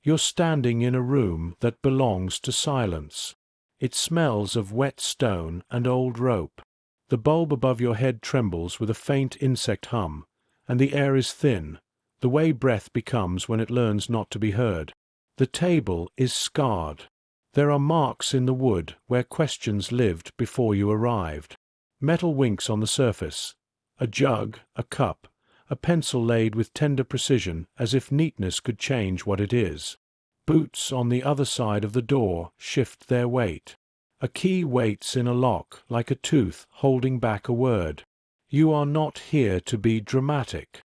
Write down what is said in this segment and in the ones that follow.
You're standing in a room that belongs to silence. It smells of wet stone and old rope. The bulb above your head trembles with a faint insect hum, and the air is thin, the way breath becomes when it learns not to be heard. The table is scarred. There are marks in the wood where questions lived before you arrived. Metal winks on the surface. A jug, a cup, a pencil laid with tender precision as if neatness could change what it is. Boots on the other side of the door shift their weight. A key waits in a lock like a tooth holding back a word. You are not here to be dramatic.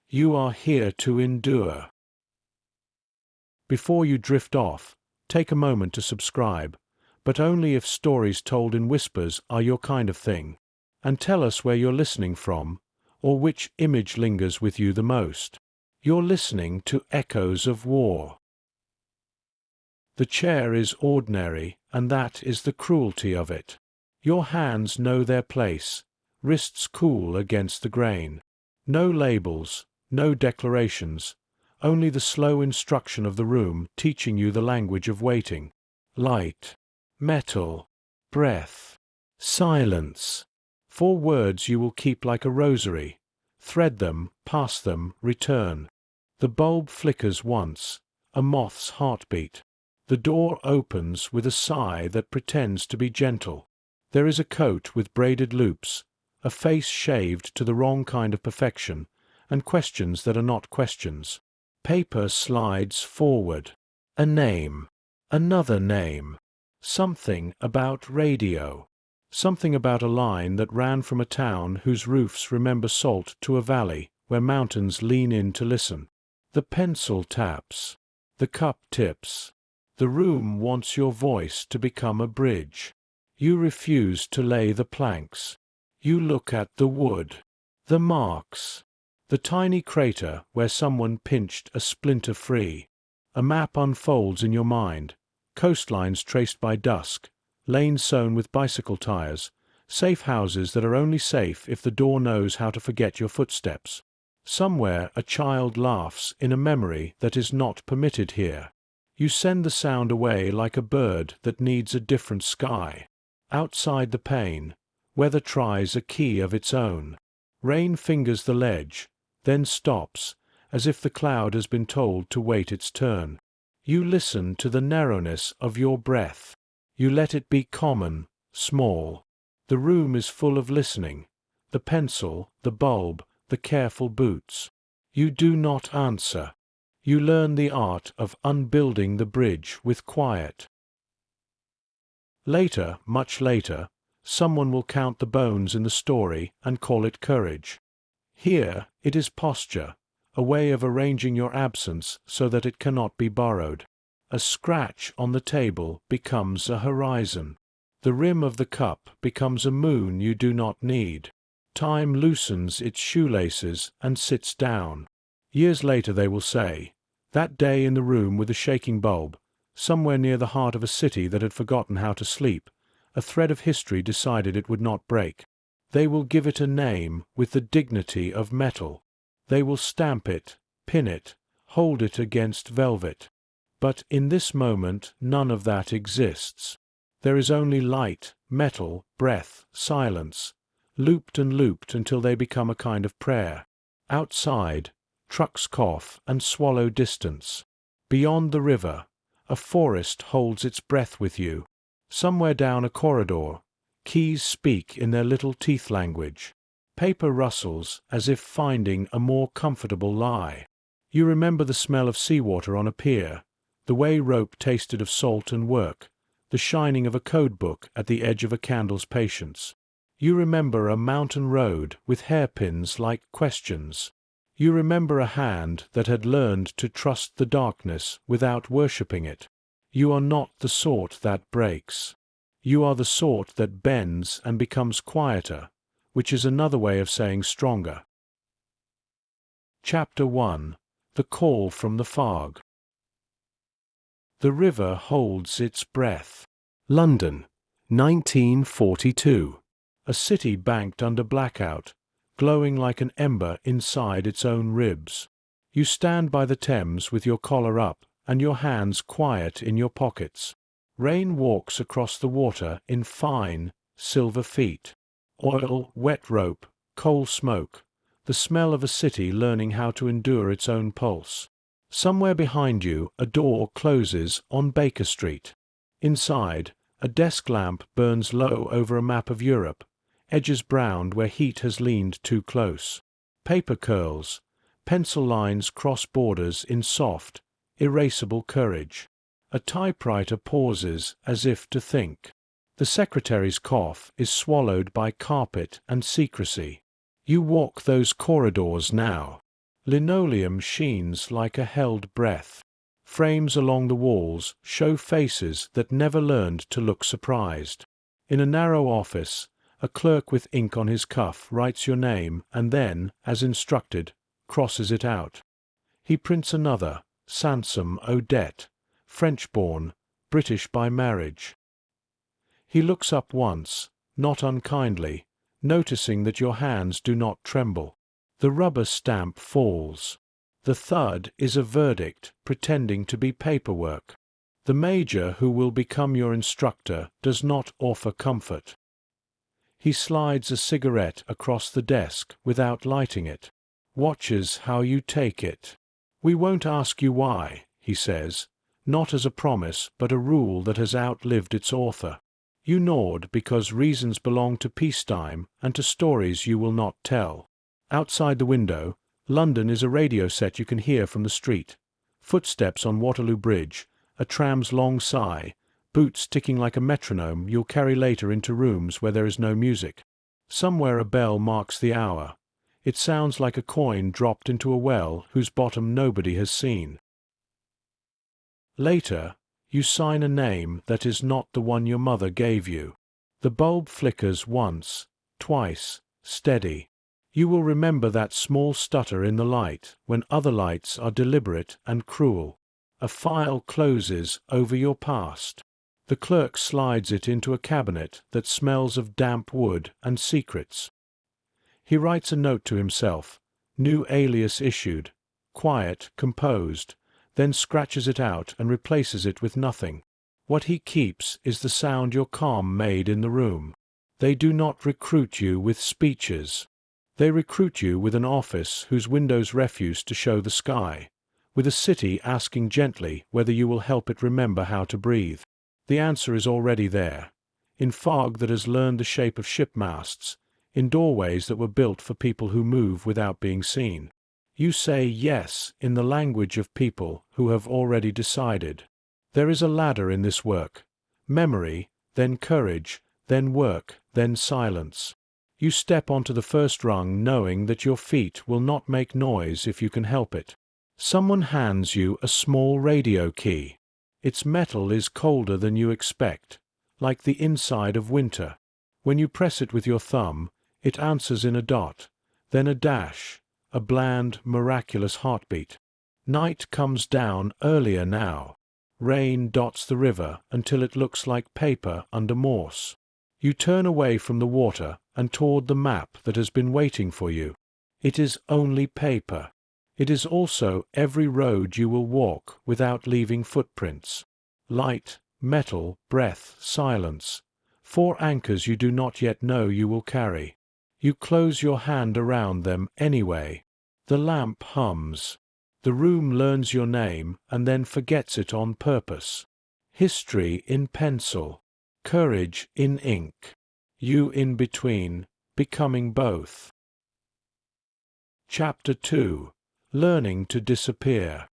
You are here to endure. Before you drift off, take a moment to subscribe, but only if stories told in whispers are your kind of thing. And tell us where you're listening from, or which image lingers with you the most. You're listening to Echoes of War. The chair is ordinary, and that is the cruelty of it. Your hands know their place, wrists cool against the grain. No labels, no declarations, only the slow instruction of the room teaching you the language of waiting. Light, metal, breath, silence. 4 words you will keep like a rosary. Thread them, pass them, return. The bulb flickers once, a moth's heartbeat. The door opens with a sigh that pretends to be gentle. There is a coat with braided loops, a face shaved to the wrong kind of perfection, and questions that are not questions. Paper slides forward. A name. Another name. Something about radio. Something about a line that ran from a town whose roofs remember salt to a valley where mountains lean in to listen. The pencil taps. The cup tips. The room wants your voice to become a bridge. You refuse to lay the planks. You look at the wood. The marks. The tiny crater where someone pinched a splinter free. A map unfolds in your mind. Coastlines traced by dusk. Lanes sown with bicycle tires. Safe houses that are only safe if the door knows how to forget your footsteps. Somewhere a child laughs in a memory that is not permitted here. You send the sound away like a bird that needs a different sky. Outside the pane, weather tries a key of its own. Rain fingers the ledge, then stops, as if the cloud has been told to wait its turn. You listen to the narrowness of your breath. You let it be common, small. The room is full of listening. The pencil, the bulb, the careful boots. You do not answer. You learn the art of unbuilding the bridge with quiet. Later, much later, someone will count the bones in the story and call it courage. Here, it is posture, a way of arranging your absence so that it cannot be borrowed. A scratch on the table becomes a horizon. The rim of the cup becomes a moon you do not need. Time loosens its shoelaces and sits down. Years later they will say, that day in the room with the shaking bulb, somewhere near the heart of a city that had forgotten how to sleep, a thread of history decided it would not break. They will give it a name with the dignity of metal. They will stamp it, pin it, hold it against velvet. But in this moment none of that exists. There is only light, metal, breath, silence, looped and looped until they become a kind of prayer. Outside, trucks cough and swallow distance. Beyond the river, a forest holds its breath with you. Somewhere down a corridor, keys speak in their little teeth language. Paper rustles as if finding a more comfortable lie. You remember the smell of seawater on a pier, the way rope tasted of salt and work, the shining of a code book at the edge of a candle's patience. You remember a mountain road with hairpins like questions. You remember a hand that had learned to trust the darkness without worshipping it. You are not the sort that breaks. You are the sort that bends and becomes quieter, which is another way of saying stronger. Chapter 1. The Call from the Fog. The river holds its breath. London, 1942. A city banked under blackout, glowing like an ember inside its own ribs. You stand by the Thames with your collar up and your hands quiet in your pockets. Rain walks across the water in fine, silver feet. Oil, wet rope, coal smoke, the smell of a city learning how to endure its own pulse. Somewhere behind you, a door closes on Baker Street. Inside, a desk lamp burns low over a map of Europe, edges browned where heat has leaned too close. Paper curls, pencil lines cross borders in soft, erasable courage. A typewriter pauses as if to think. The secretary's cough is swallowed by carpet and secrecy. You walk those corridors now. Linoleum sheens like a held breath. Frames along the walls show faces that never learned to look surprised. In a narrow office, a clerk with ink on his cuff writes your name and then, as instructed, crosses it out. He prints another, Sansom Odette, French-born, British by marriage. He looks up once, not unkindly, noticing that your hands do not tremble. The rubber stamp falls. The thud is a verdict pretending to be paperwork. The major who will become your instructor does not offer comfort. He slides a cigarette across the desk without lighting it, watches how you take it. "We won't ask you why," he says, not as a promise but a rule that has outlived its author. You nod because reasons belong to peacetime and to stories you will not tell. Outside the window, London is a radio set you can hear from the street. Footsteps on Waterloo Bridge, a tram's long sigh, boots ticking like a metronome you'll carry later into rooms where there is no music. Somewhere a bell marks the hour. It sounds like a coin dropped into a well whose bottom nobody has seen. Later, you sign a name that is not the one your mother gave you. The bulb flickers once, twice, steady. You will remember that small stutter in the light when other lights are deliberate and cruel. A file closes over your past. The clerk slides it into a cabinet that smells of damp wood and secrets. He writes a note to himself, new alias issued, quiet, composed, then scratches it out and replaces it with nothing. What he keeps is the sound your calm made in the room. They do not recruit you with speeches. They recruit you with an office whose windows refuse to show the sky, with a city asking gently whether you will help it remember how to breathe. The answer is already there, in fog that has learned the shape of shipmasts, in doorways that were built for people who move without being seen. You say yes in the language of people who have already decided. There is a ladder in this work. Memory, then courage, then work, then silence. You step onto the first rung knowing that your feet will not make noise if you can help it. Someone hands you a small radio key. Its metal is colder than you expect, like the inside of winter. When you press it with your thumb, it answers in a dot, then a dash, a bland, miraculous heartbeat. Night comes down earlier now. Rain dots the river until it looks like paper under morse. You turn away from the water and toward the map that has been waiting for you. It is only paper. It is also every road you will walk without leaving footprints. Light, metal, breath, silence. 4 anchors you do not yet know you will carry. You close your hand around them anyway. The lamp hums. The room learns your name and then forgets it on purpose. History in pencil. Courage in ink. You in between, becoming both. Chapter 2. Learning to disappear.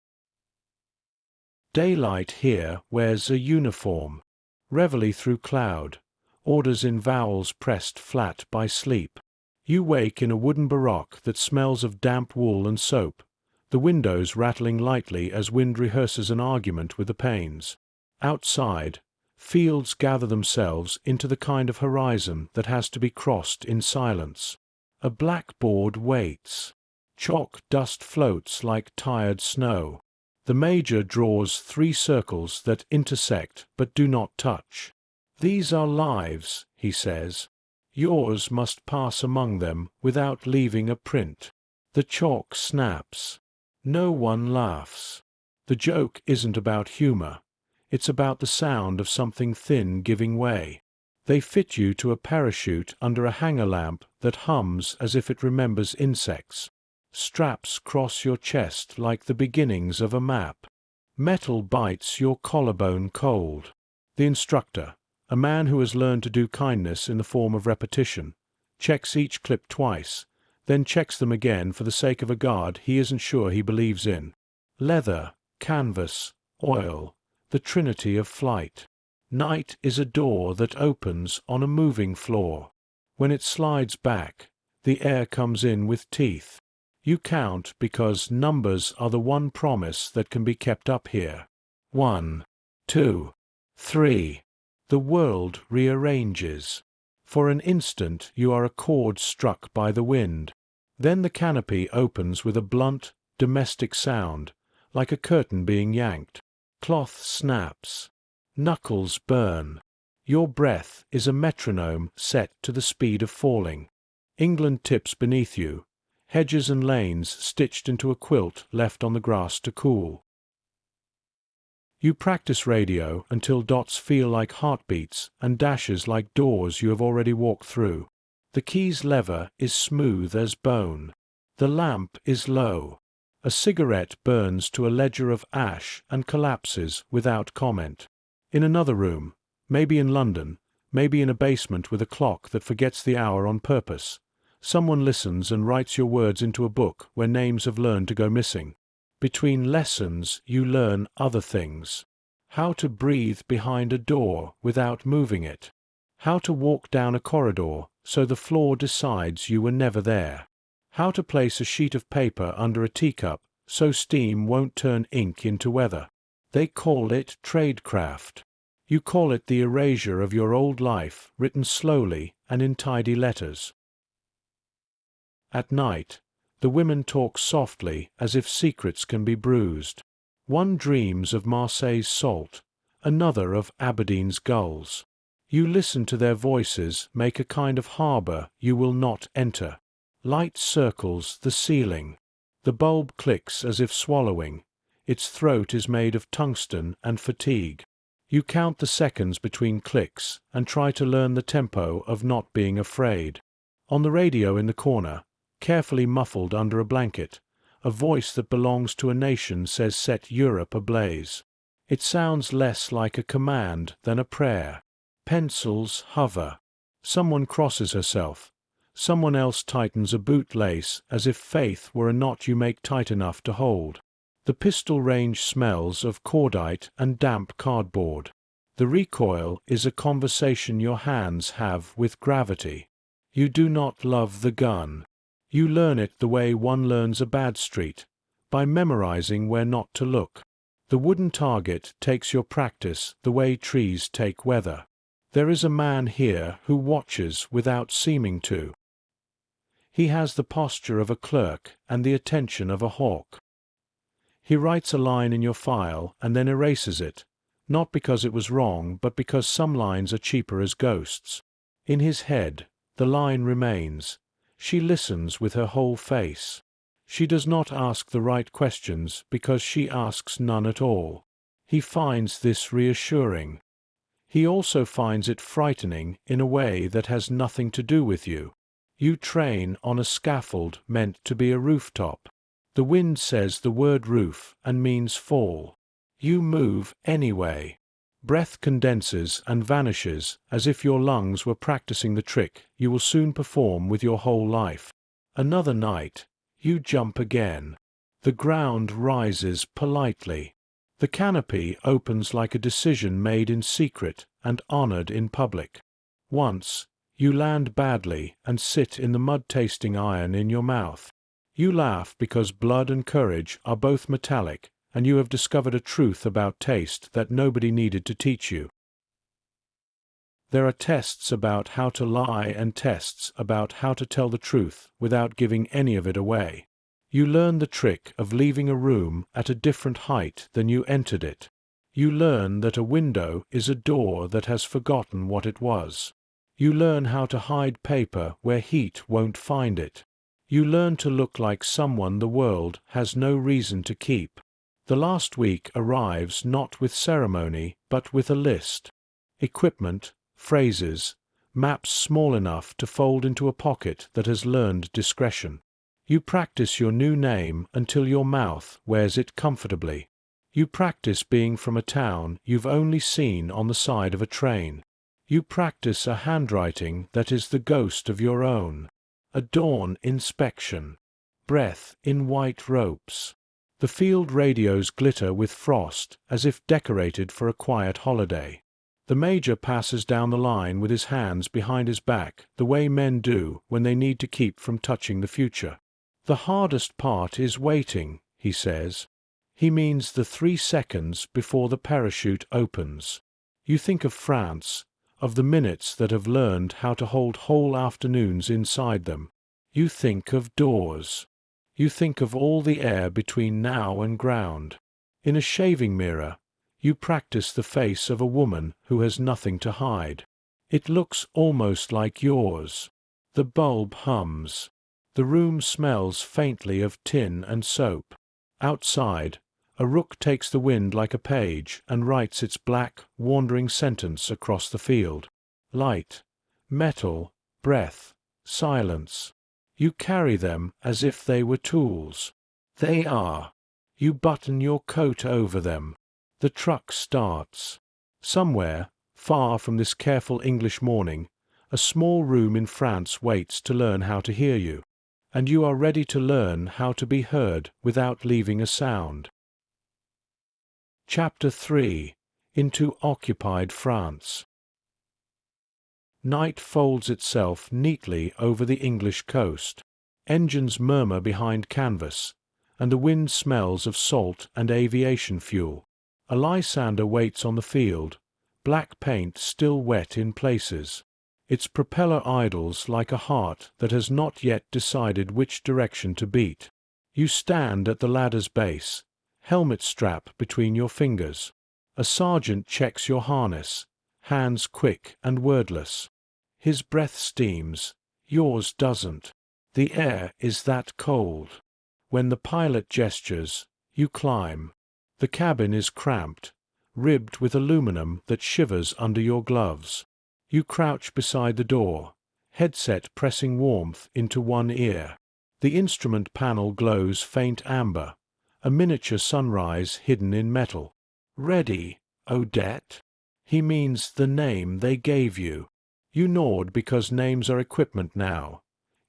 Daylight here wears a uniform. Reveille through cloud. Orders in vowels pressed flat by sleep. You wake in a wooden baroque that smells of damp wool and soap, the windows rattling lightly as wind rehearses an argument with the panes. Outside, fields gather themselves into the kind of horizon that has to be crossed in silence. A blackboard waits. Chalk dust floats like tired snow. The major draws 3 circles that intersect but do not touch. "These are lives," he says. "Yours must pass among them without leaving a print." The chalk snaps. No one laughs. The joke isn't about humor. It's about the sound of something thin giving way. They fit you to a parachute under a hanger lamp that hums as if it remembers insects. Straps cross your chest like the beginnings of a map. Metal bites your collarbone cold. The instructor, a man who has learned to do kindness in the form of repetition, checks each clip twice, then checks them again for the sake of a guard he isn't sure he believes in. Leather, canvas, oil, the trinity of flight. Night is a door that opens on a moving floor. When it slides back, the air comes in with teeth. You count because numbers are the one promise that can be kept up here. 1, 2, 3. The world rearranges. For an instant you are a chord struck by the wind. Then the canopy opens with a blunt, domestic sound, like a curtain being yanked. Cloth snaps. Knuckles burn. Your breath is a metronome set to the speed of falling. England tips beneath you, hedges and lanes stitched into a quilt left on the grass to cool. You practice radio until dots feel like heartbeats and dashes like doors you have already walked through. The key's lever is smooth as bone. The lamp is low. A cigarette burns to a ledger of ash and collapses without comment. In another room, maybe in London, maybe in a basement with a clock that forgets the hour on purpose, someone listens and writes your words into a book where names have learned to go missing. Between lessons you learn other things. How to breathe behind a door without moving it. How to walk down a corridor so the floor decides you were never there. How to place a sheet of paper under a teacup so steam won't turn ink into weather. They call it tradecraft. You call it the erasure of your old life written slowly and in tidy letters. At night, the women talk softly as if secrets can be bruised. One dreams of Marseille's salt, another of Aberdeen's gulls. You listen to their voices make a kind of harbor you will not enter. Light circles the ceiling. The bulb clicks as if swallowing. Its throat is made of tungsten and fatigue. You count the seconds between clicks and try to learn the tempo of not being afraid. On the radio in the corner, carefully muffled under a blanket, a voice that belongs to a nation says set Europe ablaze. It sounds less like a command than a prayer. Pencils hover. Someone crosses herself. Someone else tightens a bootlace as if faith were a knot you make tight enough to hold. The pistol range smells of cordite and damp cardboard. The recoil is a conversation your hands have with gravity. You do not love the gun. You learn it the way one learns a bad street, by memorizing where not to look. The wooden target takes your practice the way trees take weather. There is a man here who watches without seeming to. He has the posture of a clerk and the attention of a hawk. He writes a line in your file and then erases it, not because it was wrong, but because some lines are cheaper as ghosts. In his head, the line remains. She listens with her whole face. She does not ask the right questions because she asks none at all. He finds this reassuring. He also finds it frightening in a way that has nothing to do with you. You train on a scaffold meant to be a rooftop. The wind says the word roof and means fall. You move anyway. Breath condenses and vanishes as if your lungs were practicing the trick you will soon perform with your whole life. Another night, you jump again. The ground rises politely. The canopy opens like a decision made in secret and honored in public. Once, you land badly and sit in the mud-tasting iron in your mouth. You laugh because blood and courage are both metallic, and you have discovered a truth about taste that nobody needed to teach you. There are tests about how to lie and tests about how to tell the truth without giving any of it away. You learn the trick of leaving a room at a different height than you entered it. You learn that a window is a door that has forgotten what it was. You learn how to hide paper where heat won't find it. You learn to look like someone the world has no reason to keep. The last week arrives not with ceremony, but with a list. Equipment, phrases, maps small enough to fold into a pocket that has learned discretion. You practice your new name until your mouth wears it comfortably. You practice being from a town you've only seen on the side of a train. You practice a handwriting that is the ghost of your own. A dawn inspection. Breath in white ropes. The field radios glitter with frost as if decorated for a quiet holiday. The major passes down the line with his hands behind his back, the way men do when they need to keep from touching the future. The hardest part is waiting, he says. He means the 3 seconds before the parachute opens. You think of France, of the minutes that have learned how to hold whole afternoons inside them. You think of doors. You think of all the air between now and ground. In a shaving mirror, you practice the face of a woman who has nothing to hide. It looks almost like yours. The bulb hums. The room smells faintly of tin and soap. Outside, a rook takes the wind like a page and writes its black, wandering sentence across the field. Light, metal, breath, silence. You carry them as if they were tools. They are. You button your coat over them. The truck starts. Somewhere, far from this careful English morning, a small room in France waits to learn how to hear you. And you are ready to learn how to be heard without leaving a sound. Chapter 3. Into occupied France. Night folds itself neatly over the English coast. Engines murmur behind canvas, and the wind smells of salt and aviation fuel. A Lysander waits on the field, black paint still wet in places. Its propeller idles like a heart that has not yet decided which direction to beat. You stand at the ladder's base, helmet strap between your fingers. A sergeant checks your harness, hands quick and wordless. His breath steams, yours doesn't. The air is that cold. When the pilot gestures, you climb. The cabin is cramped, ribbed with aluminum that shivers under your gloves. You crouch beside the door, headset pressing warmth into one ear. The instrument panel glows faint amber, a miniature sunrise hidden in metal. Ready, Odette? He means the name they gave you. You nod because names are equipment now.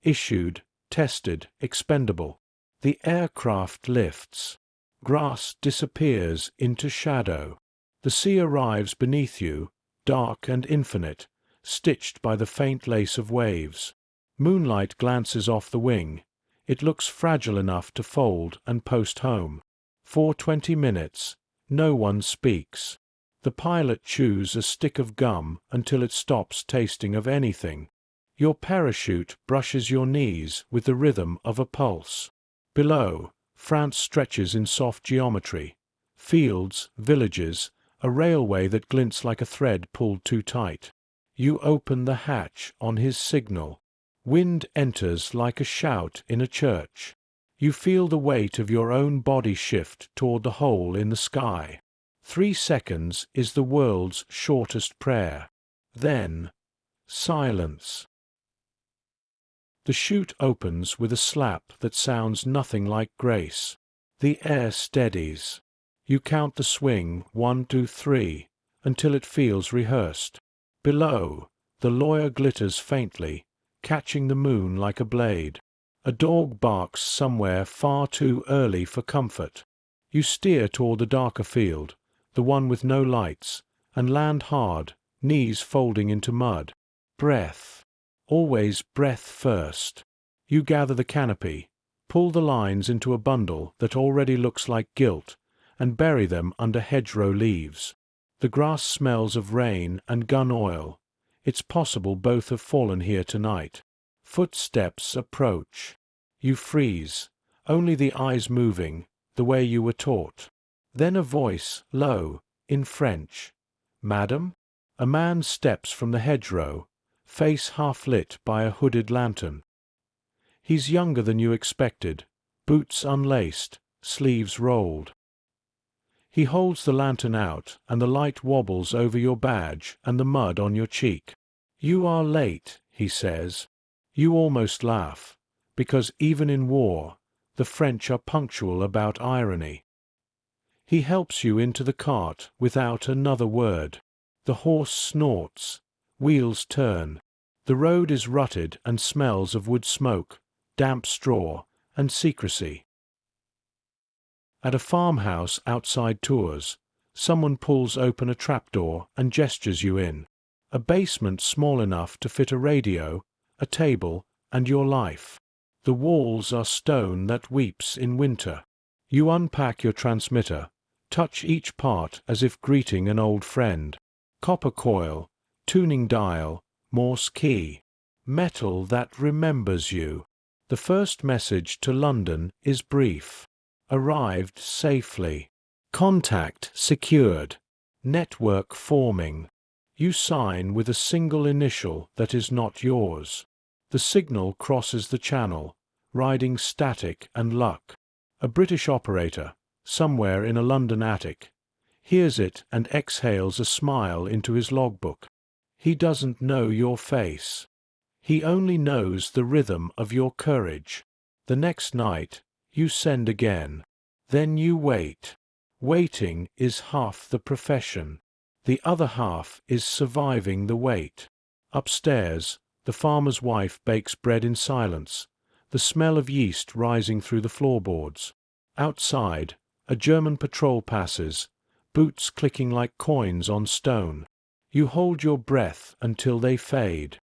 Issued, tested, expendable. The aircraft lifts. Grass disappears into shadow. The sea arrives beneath you, dark and infinite, stitched by the faint lace of waves. Moonlight glances off the wing. It looks fragile enough to fold and post home. For 20 minutes, no one speaks. The pilot chews a stick of gum until it stops tasting of anything. Your parachute brushes your knees with the rhythm of a pulse. Below, France stretches in soft geometry. Fields, villages, a railway that glints like a thread pulled too tight. You open the hatch on his signal. Wind enters like a shout in a church. You feel the weight of your own body shift toward the hole in the sky. 3 seconds is the world's shortest prayer. Then, silence. The chute opens with a slap that sounds nothing like grace. The air steadies. You count the swing 1, 2, 3 until it feels rehearsed. Below, the lawyer glitters faintly, catching the moon like a blade. A dog barks somewhere far too early for comfort. You steer toward the darker field, the one with no lights, and land hard, knees folding into mud. Breath. Always breath first. You gather the canopy, pull the lines into a bundle that already looks like guilt, and bury them under hedgerow leaves. The grass smells of rain and gun oil. It's possible both have fallen here tonight. Footsteps approach. You freeze, only the eyes moving, the way you were taught. Then a voice, low, in French. Madam? A man steps from the hedgerow, face half lit by a hooded lantern. He's younger than you expected, boots unlaced, sleeves rolled. He holds the lantern out, and the light wobbles over your badge and the mud on your cheek. "You are late," he says. You almost laugh, because even in war, the French are punctual about irony. He helps you into the cart without another word. The horse snorts. Wheels turn. The road is rutted and smells of wood smoke, damp straw, and secrecy. At a farmhouse outside Tours, someone pulls open a trapdoor and gestures you in. A basement small enough to fit a radio, a table, and your life. The walls are stone that weeps in winter. You unpack your transmitter, touch each part as if greeting an old friend. Copper coil, tuning dial, Morse key. Metal that remembers you. The first message to London is brief. Arrived safely. Contact secured. Network forming. You sign with a single initial that is not yours. The signal crosses the channel, riding static and luck. A British operator, somewhere in a London attic, hears it and exhales a smile into his logbook. He doesn't know your face. He only knows the rhythm of your courage. The next night, you send again. Then you wait. Waiting is half the profession. The other half is surviving the wait. Upstairs, the farmer's wife bakes bread in silence, the smell of yeast rising through the floorboards. Outside, a German patrol passes, boots clicking like coins on stone. You hold your breath until they fade.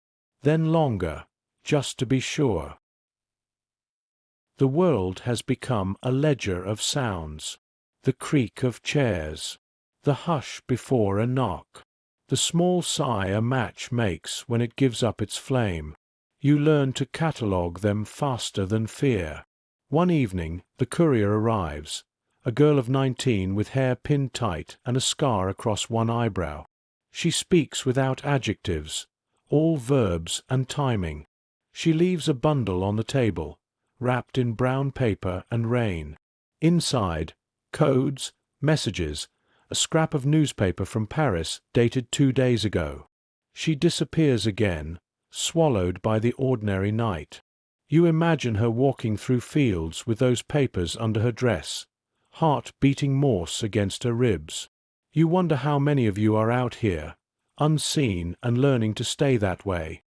Then longer, just to be sure. The world has become a ledger of sounds. The creak of chairs. The hush before a knock. The small sigh a match makes when it gives up its flame. You learn to catalogue them faster than fear. One evening, the courier arrives. A girl of 19 with hair pinned tight and a scar across one eyebrow. She speaks without adjectives, all verbs and timing. She leaves a bundle on the table, wrapped in brown paper and rain. Inside, codes, messages, a scrap of newspaper from Paris dated 2 days ago. She disappears again, swallowed by the ordinary night. You imagine her walking through fields with those papers under her dress, heart beating Morse against her ribs. You wonder how many of you are out here, unseen and learning to stay that way.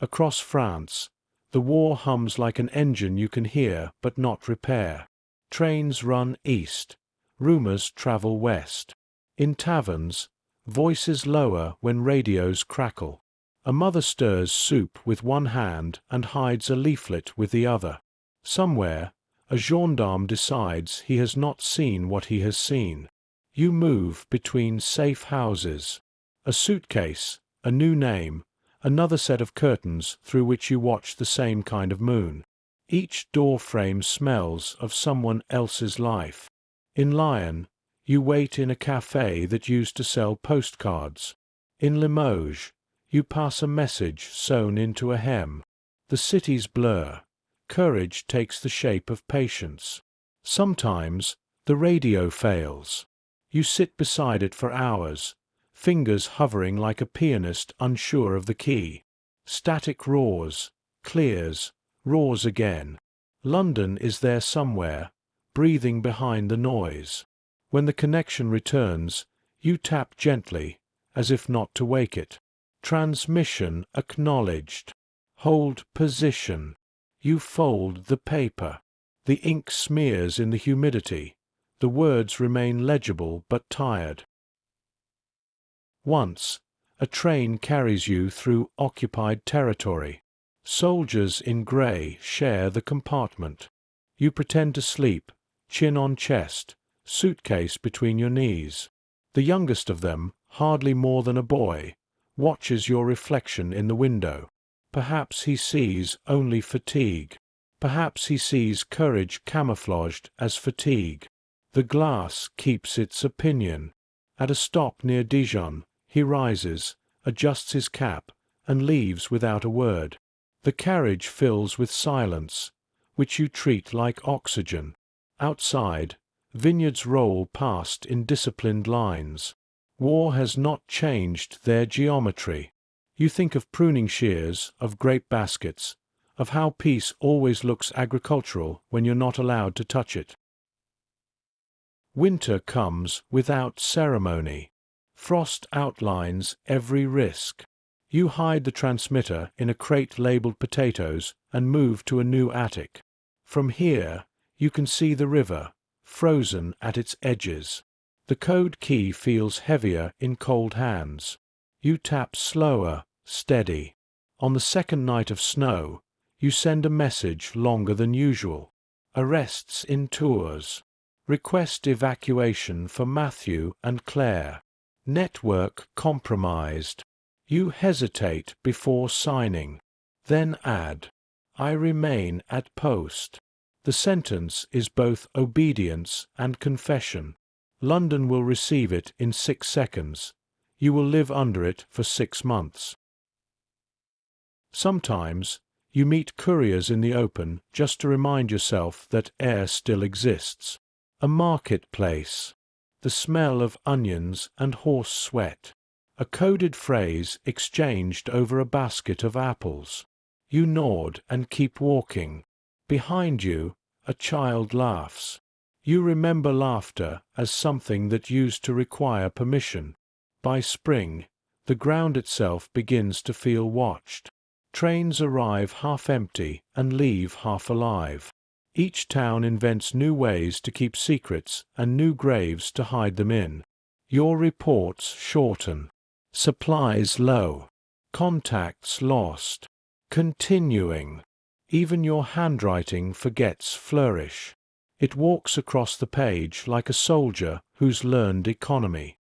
Across France, the war hums like an engine you can hear but not repair. Trains run east. Rumors travel west. In taverns, voices lower when radios crackle. A mother stirs soup with one hand and hides a leaflet with the other. Somewhere, a gendarme decides he has not seen what he has seen. You move between safe houses. A suitcase, a new name, another set of curtains through which you watch the same kind of moon. Each door frame smells of someone else's life. In Lyon, you wait in a café that used to sell postcards. In Limoges, you pass a message sewn into a hem. The cities blur. Courage takes the shape of patience. Sometimes, the radio fails. You sit beside it for hours, fingers hovering like a pianist unsure of the key. Static roars, clears, roars again. London is there somewhere, breathing behind the noise. When the connection returns, you tap gently, as if not to wake it. Transmission acknowledged. Hold position. You fold the paper. The ink smears in the humidity. The words remain legible but tired. Once, a train carries you through occupied territory. Soldiers in grey share the compartment. You pretend to sleep, chin on chest, suitcase between your knees. The youngest of them, hardly more than a boy, watches your reflection in the window. Perhaps he sees only fatigue. Perhaps he sees courage camouflaged as fatigue. The glass keeps its opinion. At a stop near Dijon, he rises, adjusts his cap, and leaves without a word. The carriage fills with silence, which you treat like oxygen. Outside, Vineyards roll past in disciplined lines. War has not changed their geometry. You think of pruning shears, of grape baskets, of how peace always looks agricultural when you're not allowed to touch it. Winter comes without ceremony. Frost outlines every risk. You hide the transmitter in a crate labeled potatoes and move to a new attic. From here, you can see the river, frozen at its edges. The code key feels heavier in cold hands. You tap slower, steady. On the second night of snow, you send a message longer than usual. Arrests in tours. Request evacuation for Matthew and Claire. Network compromised. You hesitate before signing. Then add, I remain at post. The sentence is both obedience and confession. London will receive it in 6 seconds. You will live under it for 6 months. Sometimes, you meet couriers in the open just to remind yourself that air still exists. A marketplace. The smell of onions and horse sweat. A coded phrase exchanged over a basket of apples. You nod and keep walking. Behind you, a child laughs. You remember laughter as something that used to require permission. By spring, the ground itself begins to feel watched. Trains arrive half empty and leave half alive. Each town invents new ways to keep secrets and new graves to hide them in. Your reports shorten. Supplies low. Contacts lost. Continuing. Even your handwriting forgets flourish. It walks across the page like a soldier who's learned economy.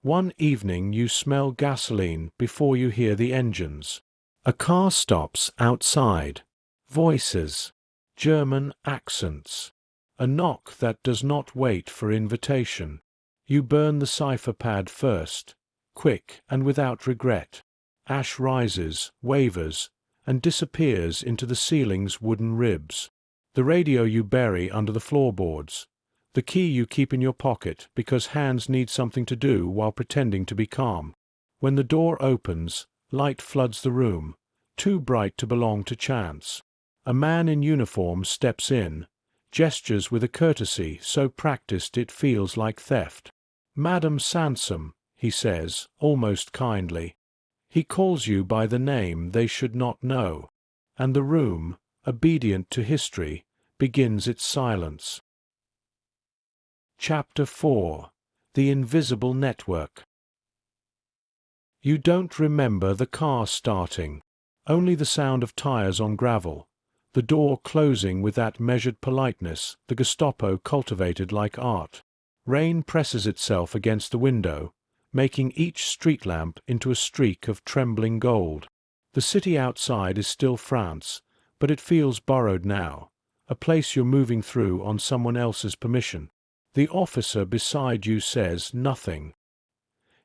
One evening you smell gasoline before you hear the engines. A car stops outside. Voices. German accents. A knock that does not wait for invitation. You burn the cipher pad first, quick and without regret. Ash rises, wavers, and disappears into the ceiling's wooden ribs. The radio you bury under the floorboards. The key you keep in your pocket because hands need something to do while pretending to be calm. When the door opens, light floods the room, too bright to belong to chance. A man in uniform steps in, gestures with a courtesy so practiced it feels like theft. Madam Sansom, he says, almost kindly. He calls you by the name they should not know, and the room, obedient to history, begins its silence. Chapter 4. The Invisible Network. You don't remember the car starting, only the sound of tires on gravel, the door closing with that measured politeness the Gestapo cultivated like art. Rain presses itself against the window, making each street lamp into a streak of trembling gold. The city outside is still France, but it feels borrowed now, a place you're moving through on someone else's permission. The officer beside you says nothing.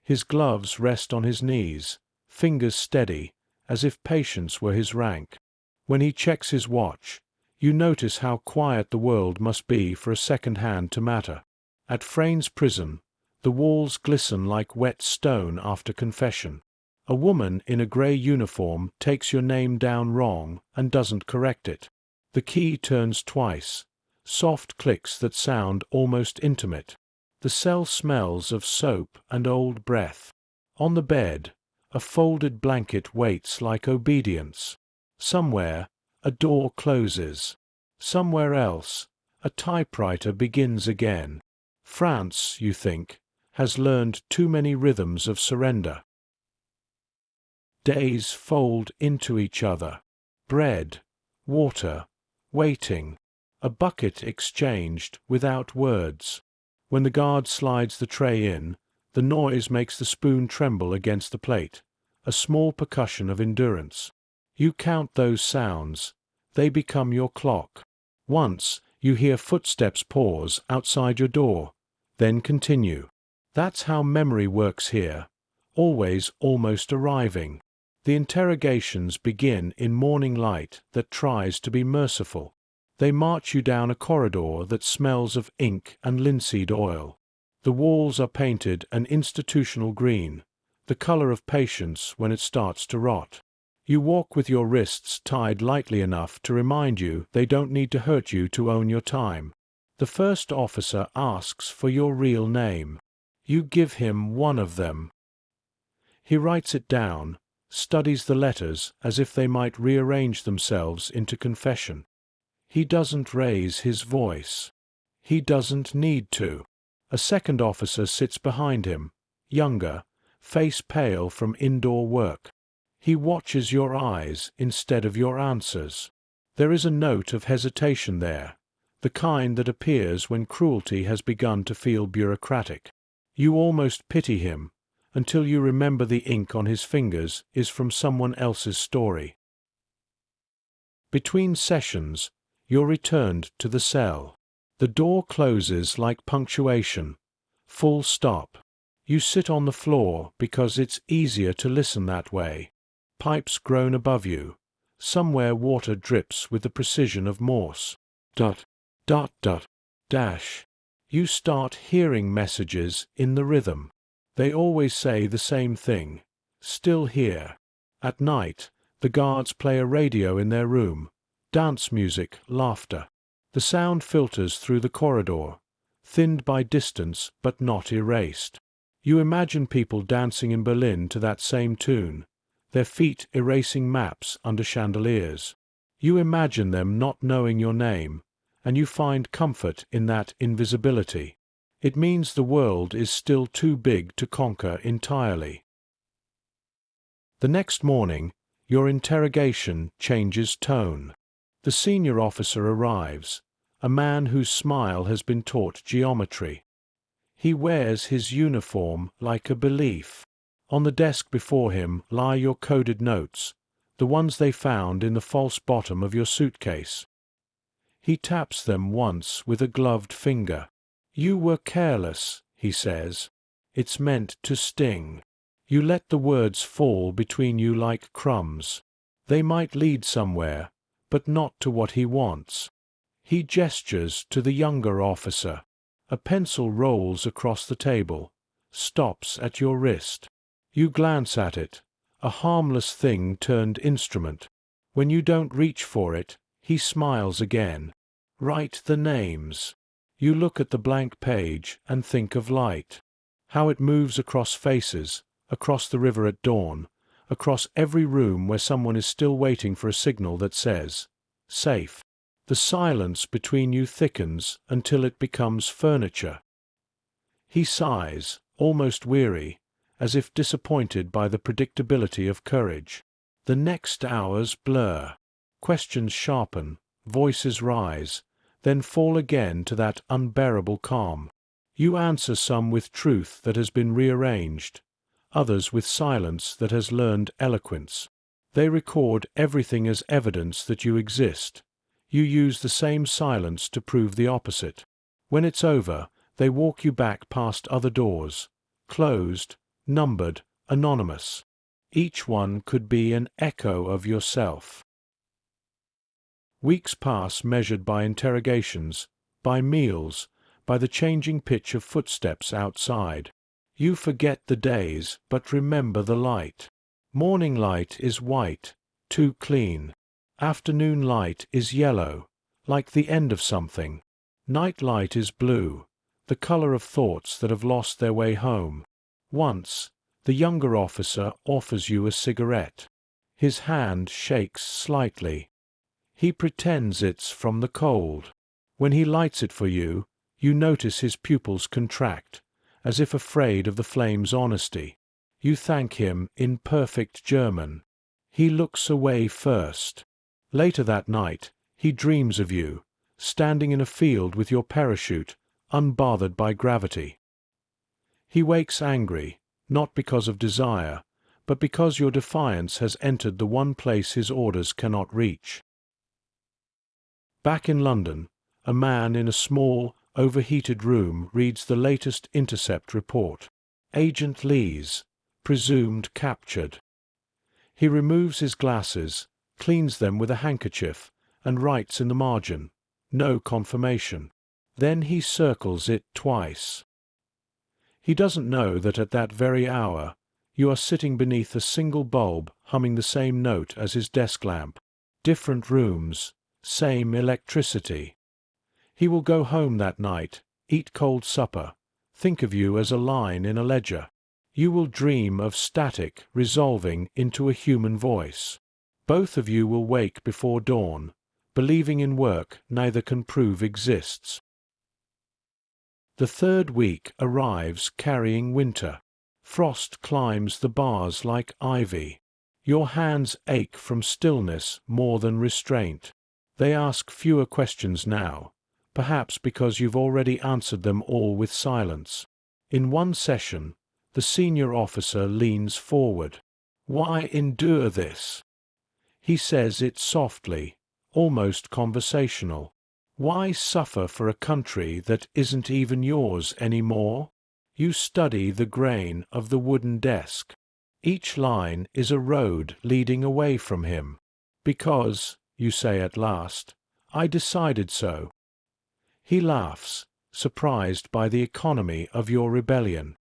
His gloves rest on his knees, fingers steady, as if patience were his rank. When he checks his watch, you notice how quiet the world must be for a second hand to matter. At Fresnes prison, the walls glisten like wet stone after confession. A woman in a grey uniform takes your name down wrong and doesn't correct it. The key turns twice, soft clicks that sound almost intimate. The cell smells of soap and old breath. On the bed, a folded blanket waits like obedience. Somewhere, a door closes. Somewhere else, a typewriter begins again. France, you think, has learned too many rhythms of surrender. Days fold into each other. Bread, water, waiting, a bucket exchanged without words. When the guard slides the tray in, the noise makes the spoon tremble against the plate, a small percussion of endurance. You count those sounds. They become your clock. Once, you hear footsteps pause outside your door, then continue. That's how memory works here, always almost arriving. The interrogations begin in morning light that tries to be merciful. They march you down a corridor that smells of ink and linseed oil. The walls are painted an institutional green, the color of patience when it starts to rot. You walk with your wrists tied lightly enough to remind you they don't need to hurt you to own your time. The first officer asks for your real name. You give him one of them. He writes it down, studies the letters as if they might rearrange themselves into confession. He doesn't raise his voice. He doesn't need to. A second officer sits behind him, younger, face pale from indoor work. He watches your eyes instead of your answers. There is a note of hesitation there, the kind that appears when cruelty has begun to feel bureaucratic. You almost pity him, until you remember the ink on his fingers is from someone else's story. Between sessions, you're returned to the cell. The door closes like punctuation. Full stop. You sit on the floor because it's easier to listen that way. Pipes groan above you. Somewhere water drips with the precision of Morse. Dot, dot, dot, dash. You start hearing messages in the rhythm. They always say the same thing. Still here. At night, the guards play a radio in their room. Dance music, laughter. The sound filters through the corridor, thinned by distance but not erased. You imagine people dancing in Berlin to that same tune, their feet erasing maps under chandeliers. You imagine them not knowing your name, and you find comfort in that invisibility. It means the world is still too big to conquer entirely. The next morning, your interrogation changes tone. The senior officer arrives, a man whose smile has been taught geometry. He wears his uniform like a belief. On the desk before him lie your coded notes, the ones they found in the false bottom of your suitcase. He taps them once with a gloved finger. "You were careless," he says. "It's meant to sting." You let the words fall between you like crumbs. They might lead somewhere, but not to what he wants. He gestures to the younger officer. A pencil rolls across the table, stops at your wrist. You glance at it, a harmless thing turned instrument. When you don't reach for it, he smiles again. "Write the names." You look at the blank page and think of light. How it moves across faces, across the river at dawn, across every room where someone is still waiting for a signal that says, "Safe." The silence between you thickens until it becomes furniture. He sighs, almost weary, as if disappointed by the predictability of courage. The next hours blur. Questions sharpen, voices rise, then fall again to that unbearable calm. You answer some with truth that has been rearranged, others with silence that has learned eloquence. They record everything as evidence that you exist. You use the same silence to prove the opposite. When it's over, they walk you back past other doors, closed, numbered, anonymous. Each one could be an echo of yourself. Weeks pass measured by interrogations, by meals, by the changing pitch of footsteps outside. You forget the days, but remember the light. Morning light is white, too clean. Afternoon light is yellow, like the end of something. Night light is blue, the color of thoughts that have lost their way home. Once, the younger officer offers you a cigarette. His hand shakes slightly. He pretends it's from the cold. When he lights it for you, you notice his pupils contract, as if afraid of the flame's honesty. You thank him in perfect German. He looks away first. Later that night, he dreams of you, standing in a field with your parachute, unbothered by gravity. He wakes angry, not because of desire, but because your defiance has entered the one place his orders cannot reach. Back in London, a man in a small, overheated room reads the latest intercept report. Agent Lees, presumed captured. He removes his glasses, cleans them with a handkerchief, and writes in the margin, No confirmation. Then he circles it twice. He doesn't know that at that very hour, you are sitting beneath a single bulb humming the same note as his desk lamp. Different rooms, same electricity. He will go home that night, eat cold supper, think of you as a line in a ledger. You will dream of static resolving into a human voice. Both of you will wake before dawn, believing in work neither can prove exists. The third week arrives carrying winter. Frost climbs the bars like ivy. Your hands ache from stillness more than restraint. They ask fewer questions now, perhaps because you've already answered them all with silence. In one session, the senior officer leans forward. "Why endure this?" He says it softly, almost conversational. Why suffer for a country that isn't even yours anymore? You study the grain of the wooden desk. Each line is a road leading away from him. "Because," you say at last, "I decided so." He laughs, surprised by the economy of your rebellion.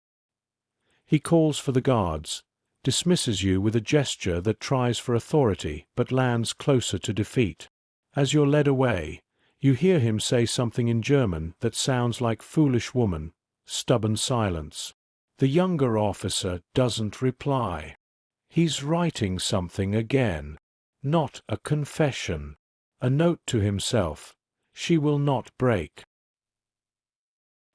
He calls for the guards, dismisses you with a gesture that tries for authority but lands closer to defeat. As you're led away, you hear him say something in German that sounds like "foolish woman," stubborn silence. The younger officer doesn't reply. He's writing something again. Not a confession. A note to himself. She will not break.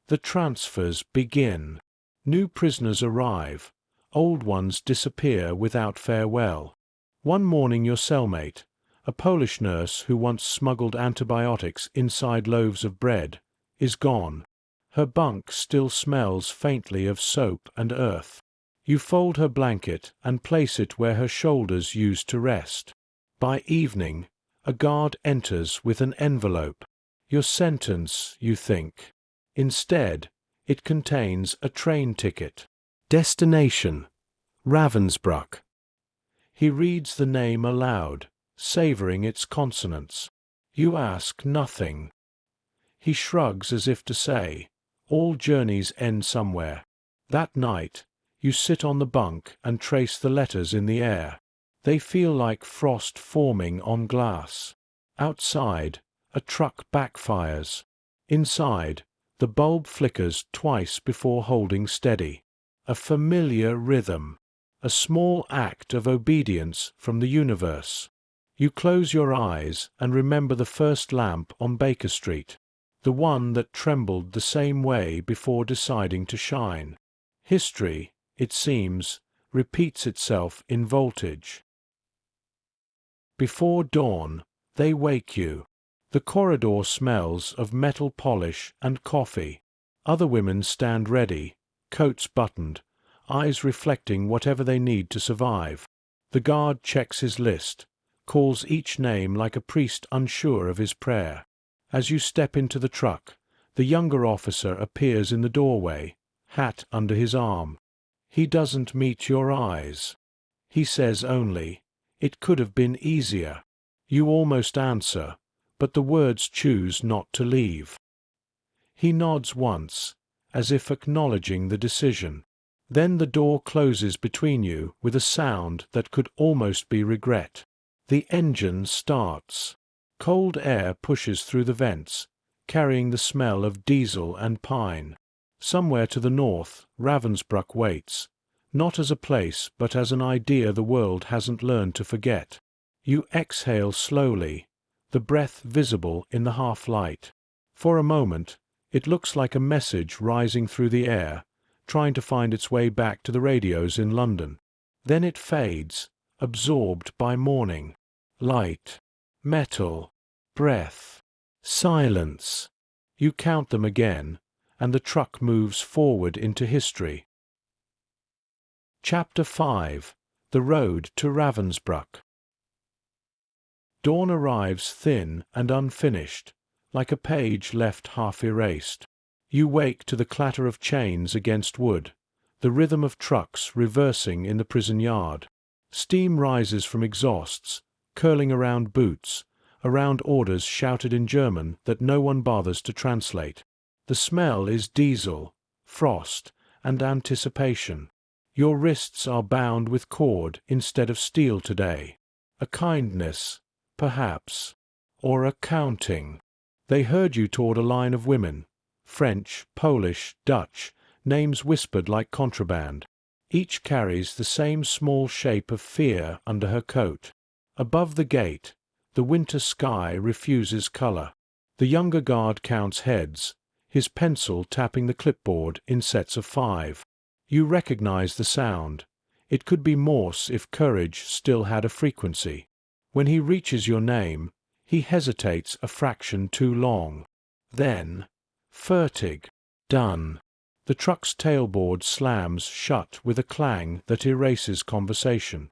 The transfers begin. New prisoners arrive. Old ones disappear without farewell. One morning your cellmate, a Polish nurse who once smuggled antibiotics inside loaves of bread, is gone. Her bunk still smells faintly of soap and earth. You fold her blanket and place it where her shoulders used to rest. By evening, a guard enters with an envelope. Your sentence, you think. Instead, it contains a train ticket. Destination: Ravensbrück. He reads the name aloud, savoring its consonants. You ask nothing. He shrugs as if to say, "All journeys end somewhere." That night, you sit on the bunk and trace the letters in the air. They feel like frost forming on glass. Outside, a truck backfires. Inside, the bulb flickers twice before holding steady. A familiar rhythm. A small act of obedience from the universe. You close your eyes and remember the first lamp on Baker Street, the one that trembled the same way before deciding to shine. History, it seems, repeats itself in voltage. Before dawn, they wake you. The corridor smells of metal polish and coffee. Other women stand ready, coats buttoned, eyes reflecting whatever they need to survive. The guard checks his list, calls each name like a priest unsure of his prayer. As you step into the truck, the younger officer appears in the doorway, hat under his arm. He doesn't meet your eyes. He says only, "It could have been easier." You almost answer, but the words choose not to leave. He nods once, as if acknowledging the decision. Then the door closes between you with a sound that could almost be regret. The engine starts. Cold air pushes through the vents, carrying the smell of diesel and pine. Somewhere to the north, Ravensbrück waits, not as a place but as an idea the world hasn't learned to forget. You exhale slowly, the breath visible in the half-light. For a moment, it looks like a message rising through the air, trying to find its way back to the radios in London. Then it fades, absorbed by morning. Light, metal, breath, silence. You count them again, and the truck moves forward into history. Chapter 5: The Road to Ravensbrück. Dawn arrives thin and unfinished, like a page left half erased. You wake to the clatter of chains against wood, the rhythm of trucks reversing in the prison yard. Steam rises from exhausts, curling around boots, around orders shouted in German that no one bothers to translate. The smell is diesel, frost, and anticipation. Your wrists are bound with cord instead of steel today. A kindness, perhaps, or a counting. They herd you toward a line of women, French, Polish, Dutch, names whispered like contraband. Each carries the same small shape of fear under her coat. Above the gate, the winter sky refuses color. The younger guard counts heads, his pencil tapping the clipboard in sets of 5. You recognize the sound. It could be Morse if courage still had a frequency. When he reaches your name, he hesitates a fraction too long. Then, Fertig, done. The truck's tailboard slams shut with a clang that erases conversation.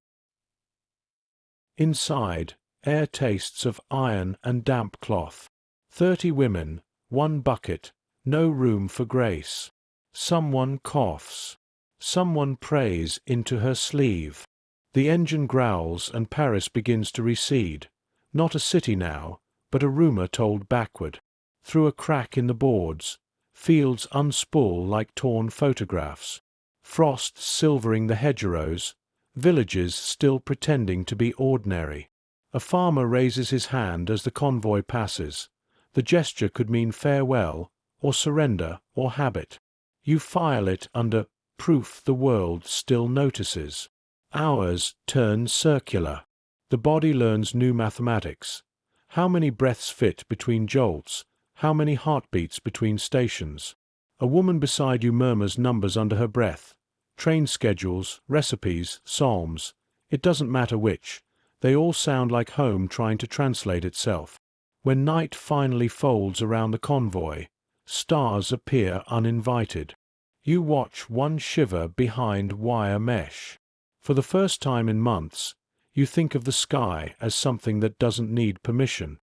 Inside, air tastes of iron and damp cloth. 30 women, 1 bucket, no room for grace. Someone coughs. Someone prays into her sleeve. The engine growls and Paris begins to recede. Not a city now, but a rumor told backward. Through a crack in the boards, fields unspool like torn photographs. Frost silvering the hedgerows, villages still pretending to be ordinary. A farmer raises his hand as the convoy passes. The gesture could mean farewell, or surrender, or habit. You file it under proof the world still notices. Hours turn circular. The body learns new mathematics. How many breaths fit between jolts? How many heartbeats between stations? A woman beside you murmurs numbers under her breath. Train schedules, recipes, psalms. It doesn't matter which. They all sound like home trying to translate itself. When night finally folds around the convoy, stars appear uninvited. You watch one shiver behind wire mesh. For the first time in months, you think of the sky as something that doesn't need permission.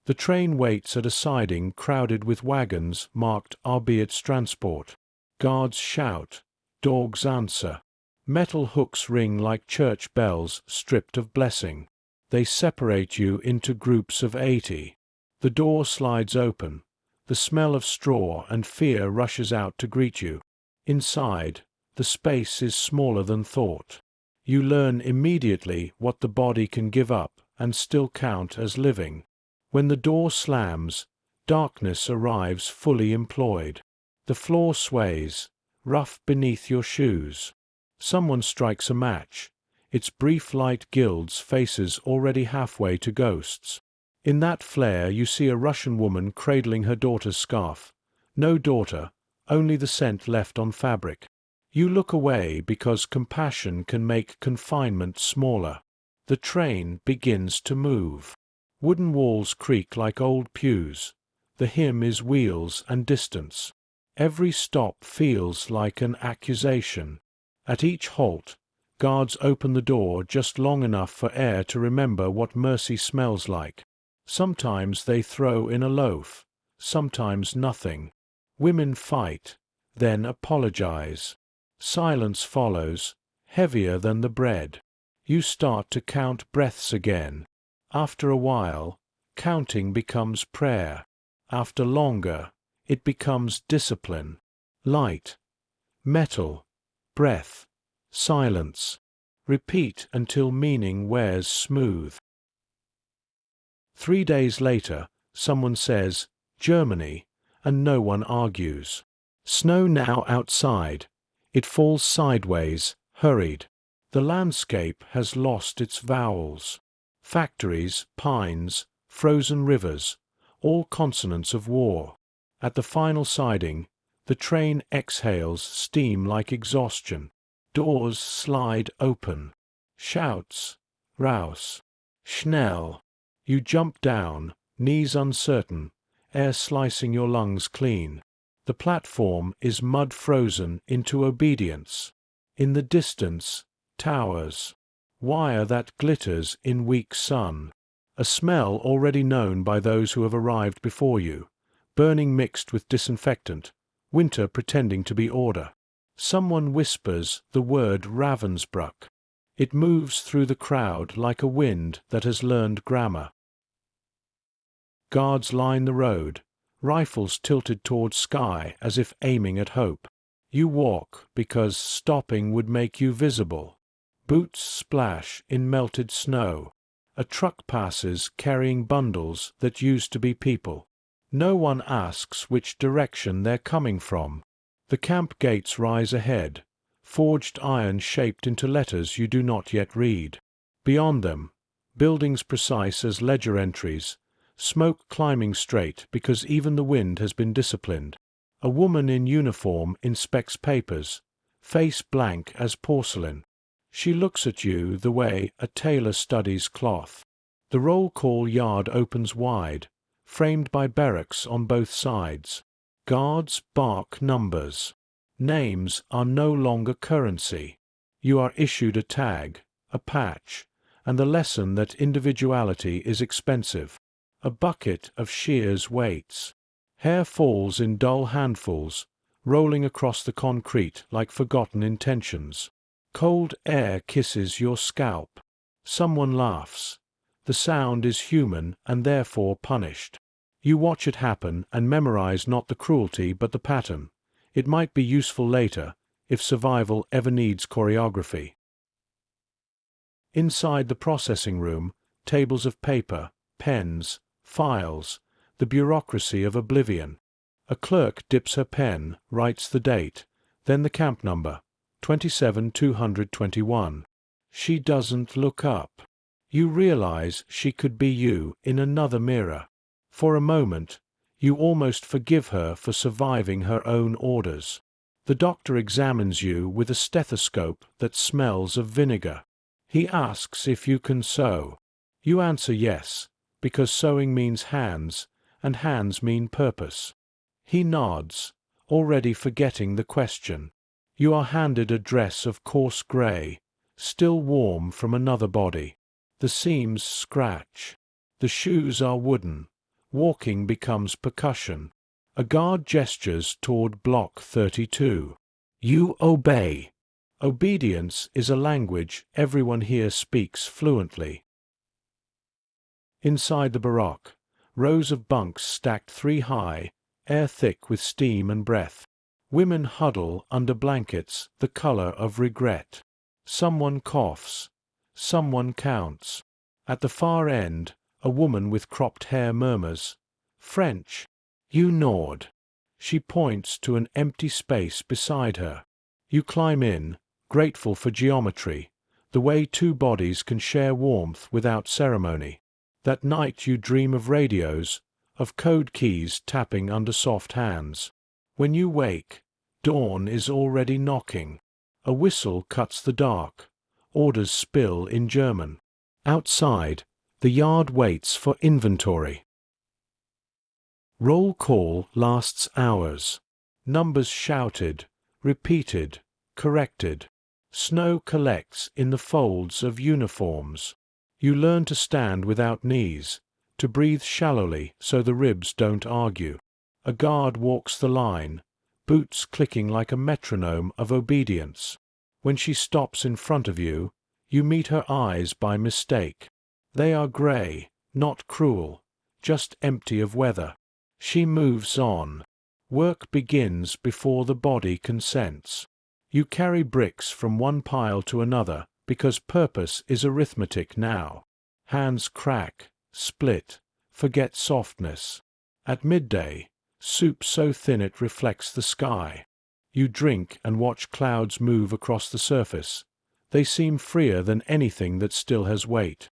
The train waits at a siding crowded with wagons marked Arbeitstransport. Guards shout, dogs answer. Metal hooks ring like church bells stripped of blessing. They separate you into groups of 80. The door slides open. The smell of straw and fear rushes out to greet you. Inside, the space is smaller than thought. You learn immediately what the body can give up and still count as living. When the door slams, darkness arrives fully employed. The floor sways, rough beneath your shoes. Someone strikes a match. Its brief light gilds faces already halfway to ghosts. In that flare you see a Russian woman cradling her daughter's scarf. No daughter, only the scent left on fabric. You look away because compassion can make confinement smaller. The train begins to move. Wooden walls creak like old pews. The hymn is wheels and distance. Every stop feels like an accusation. At each halt, guards open the door just long enough for air to remember what mercy smells like. Sometimes they throw in a loaf, sometimes nothing. Women fight, then apologize. Silence follows, heavier than the bread. You start to count breaths again. After a while, counting becomes prayer. After longer, it becomes discipline. Light, metal, breath, silence. Repeat until meaning wears smooth. 3 days later, someone says, Germany, and no one argues. Snow now outside. It falls sideways, hurried. The landscape has lost its vowels. Factories, pines, frozen rivers, all consonants of war. At the final siding, the train exhales steam like exhaustion. Doors slide open. Shouts, raus, schnell. You jump down, knees uncertain, air slicing your lungs clean. The platform is mud frozen into obedience. In the distance, towers. Wire that glitters in weak sun. A smell already known by those who have arrived before you. Burning mixed with disinfectant. Winter pretending to be order. Someone whispers the word Ravensbrück. It moves through the crowd like a wind that has learned grammar. Guards line the road, rifles tilted towards sky as if aiming at hope. You walk because stopping would make you visible. Boots splash in melted snow. A truck passes carrying bundles that used to be people. No one asks which direction they're coming from. The camp gates rise ahead, forged iron shaped into letters you do not yet read. Beyond them, buildings precise as ledger entries, smoke climbing straight because even the wind has been disciplined. A woman in uniform inspects papers, face blank as porcelain. She looks at you the way a tailor studies cloth. The roll call yard opens wide, framed by barracks on both sides. Guards bark numbers. Names are no longer currency. You are issued a tag, a patch, and the lesson that individuality is expensive. A bucket of shears waits. Hair falls in dull handfuls, rolling across the concrete like forgotten intentions. Cold air kisses your scalp. Someone laughs. The sound is human and therefore punished. You watch it happen and memorize not the cruelty but the pattern. It might be useful later, if survival ever needs choreography. Inside the processing room, tables of paper, pens, files, the bureaucracy of oblivion. A clerk dips her pen, writes the date, then the camp number, 27221. She doesn't look up. You realize she could be you in another mirror. For a moment, you almost forgive her for surviving her own orders. The doctor examines you with a stethoscope that smells of vinegar. He asks if you can sew. You answer yes, because sewing means hands, and hands mean purpose. He nods, already forgetting the question. You are handed a dress of coarse grey, still warm from another body. The seams scratch. The shoes are wooden. Walking becomes percussion. A guard gestures toward Block 32. You obey. Obedience is a language everyone here speaks fluently. Inside the barack, rows of bunks stacked 3 high, air thick with steam and breath. Women huddle under blankets the color of regret. Someone coughs. Someone counts. At the far end, a woman with cropped hair murmurs, "French." You nod. She points to an empty space beside her. You climb in, grateful for geometry, the way 2 bodies can share warmth without ceremony. That night you dream of radios, of code keys tapping under soft hands. When you wake, dawn is already knocking. A whistle cuts the dark. Orders spill in German. Outside, the yard waits for inventory. Roll call lasts hours. Numbers shouted, repeated, corrected. Snow collects in the folds of uniforms. You learn to stand without knees, to breathe shallowly so the ribs don't argue. A guard walks the line, boots clicking like a metronome of obedience. When she stops in front of you, you meet her eyes by mistake. They are grey, not cruel, just empty of weather. She moves on. Work begins before the body consents. You carry bricks from one pile to another because purpose is arithmetic now. Hands crack, split, forget softness. At midday, soup so thin it reflects the sky. You drink and watch clouds move across the surface. They seem freer than anything that still has weight.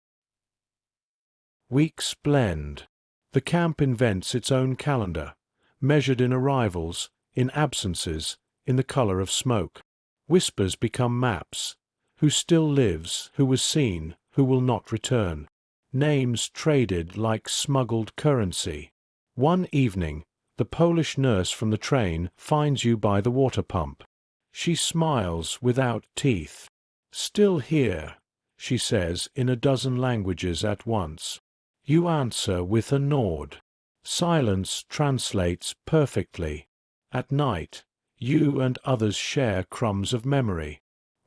Weeks blend. The camp invents its own calendar, measured in arrivals, in absences, in the color of smoke. Whispers become maps. Who still lives, who was seen, who will not return. Names traded like smuggled currency. One evening, the Polish nurse from the train finds you by the water pump. She smiles without teeth. "Still here," she says in a dozen languages at once. You answer with a nod. Silence translates perfectly. At night, you and others share crumbs of memory.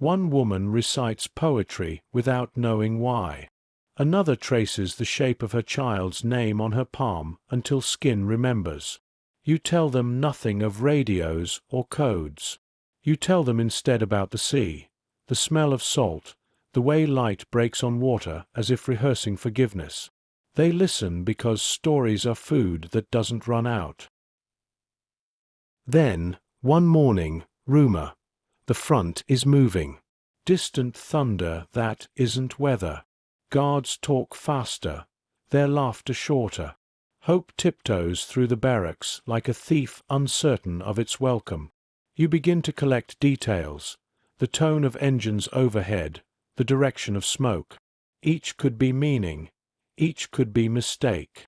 One woman recites poetry without knowing why. Another traces the shape of her child's name on her palm until skin remembers. You tell them nothing of radios or codes. You tell them instead about the sea, the smell of salt, the way light breaks on water as if rehearsing forgiveness. They listen because stories are food that doesn't run out. Then, one morning, rumor. The front is moving. Distant thunder that isn't weather. Guards talk faster, their laughter shorter. Hope tiptoes through the barracks like a thief uncertain of its welcome. You begin to collect details, the tone of engines overhead, the direction of smoke. Each could be meaning, each could be mistake.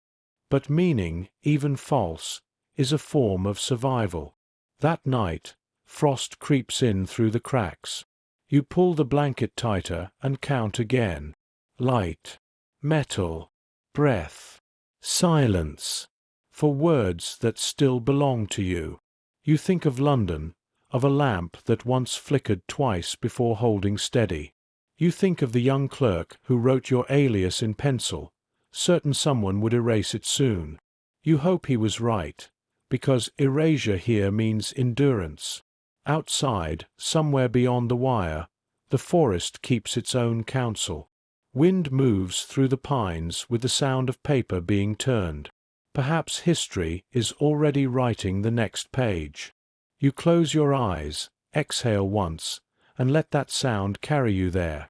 But meaning, even false, is a form of survival. That night, frost creeps in through the cracks. You pull the blanket tighter and count again. Light, metal, breath, silence, for words that still belong to you. You think of London, of a lamp that once flickered twice before holding steady. You think of the young clerk who wrote your alias in pencil, certain someone would erase it soon. You hope he was right, because erasure here means endurance. Outside, somewhere beyond the wire, the forest keeps its own counsel. Wind moves through the pines with the sound of paper being turned. Perhaps history is already writing the next page. You close your eyes, exhale once, and let that sound carry you there.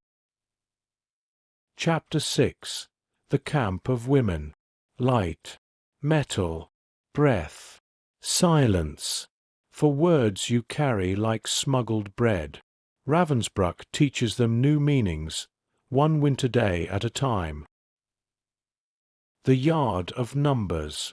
Chapter 6. The Camp of Women. Light, metal, breath, silence. For words you carry like smuggled bread. Ravensbrück teaches them new meanings, one winter day at a time. The Yard of Numbers.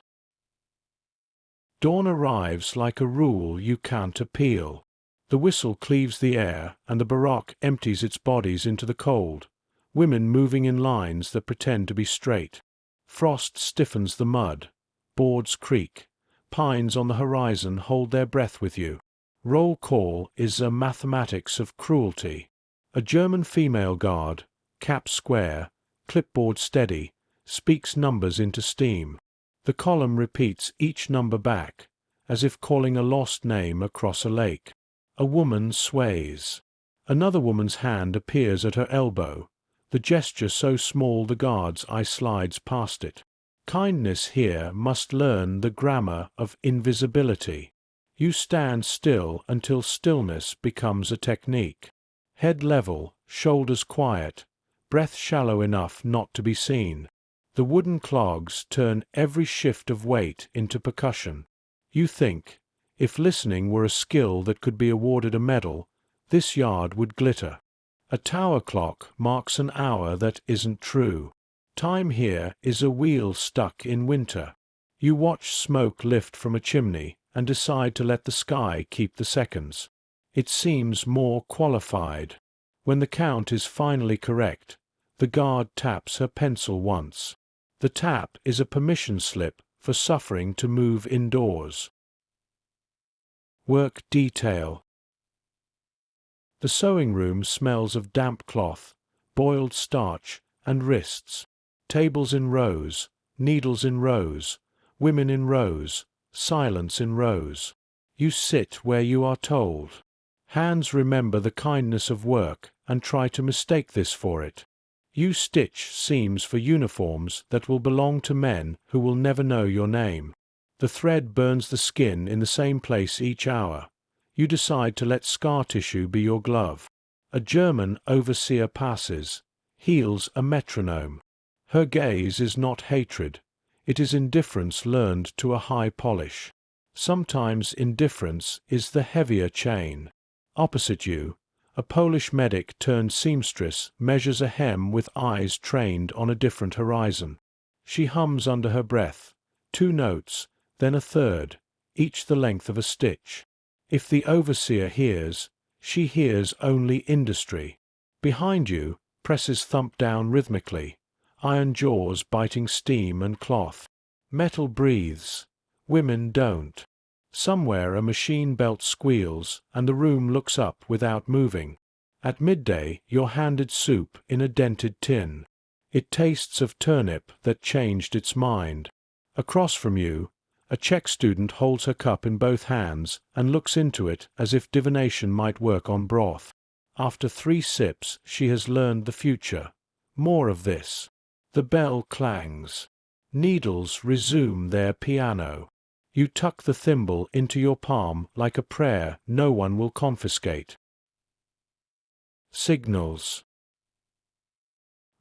Dawn arrives like a rule you can't appeal. The whistle cleaves the air, and the baroque empties its bodies into the cold, women moving in lines that pretend to be straight. Frost stiffens the mud, boards creak, pines on the horizon hold their breath with you. Roll call is a mathematics of cruelty. A German female guard, cap square, clipboard steady, speaks numbers into steam. The column repeats each number back, as if calling a lost name across a lake. A woman sways. Another woman's hand appears at her elbow, the gesture so small the guard's eye slides past it. Kindness here must learn the grammar of invisibility. You stand still until stillness becomes a technique. Head level, shoulders quiet, breath shallow enough not to be seen. The wooden clogs turn every shift of weight into percussion. You think, if listening were a skill that could be awarded a medal, this yard would glitter. A tower clock marks an hour that isn't true. Time here is a wheel stuck in winter. You watch smoke lift from a chimney and decide to let the sky keep the seconds. It seems more qualified. When the count is finally correct, the guard taps her pencil once. The tap is a permission slip for suffering to move indoors. Work detail. The sewing room smells of damp cloth, boiled starch, and wrists. Tables in rows, needles in rows, women in rows, silence in rows. You sit where you are told. Hands remember the kindness of work and try to mistake this for it. You stitch seams for uniforms that will belong to men who will never know your name. The thread burns the skin in the same place each hour. You decide to let scar tissue be your glove. A German overseer passes, heals a metronome. Her gaze is not hatred. It is indifference learned to a high polish. Sometimes indifference is the heavier chain. Opposite you, a Polish medic turned seamstress measures a hem with eyes trained on a different horizon. She hums under her breath, 2 notes, then a third, each the length of a stitch. If the overseer hears, she hears only industry. Behind you, presses thump down rhythmically, iron jaws biting steam and cloth. Metal breathes. Women don't. Somewhere a machine belt squeals, and the room looks up without moving. At midday, you're handed soup in a dented tin. It tastes of turnip that changed its mind. Across from you, a Czech student holds her cup in both hands and looks into it as if divination might work on broth. After 3 sips, she has learned the future. More of this. The bell clangs. Needles resume their piano. You tuck the thimble into your palm like a prayer no one will confiscate. Signals.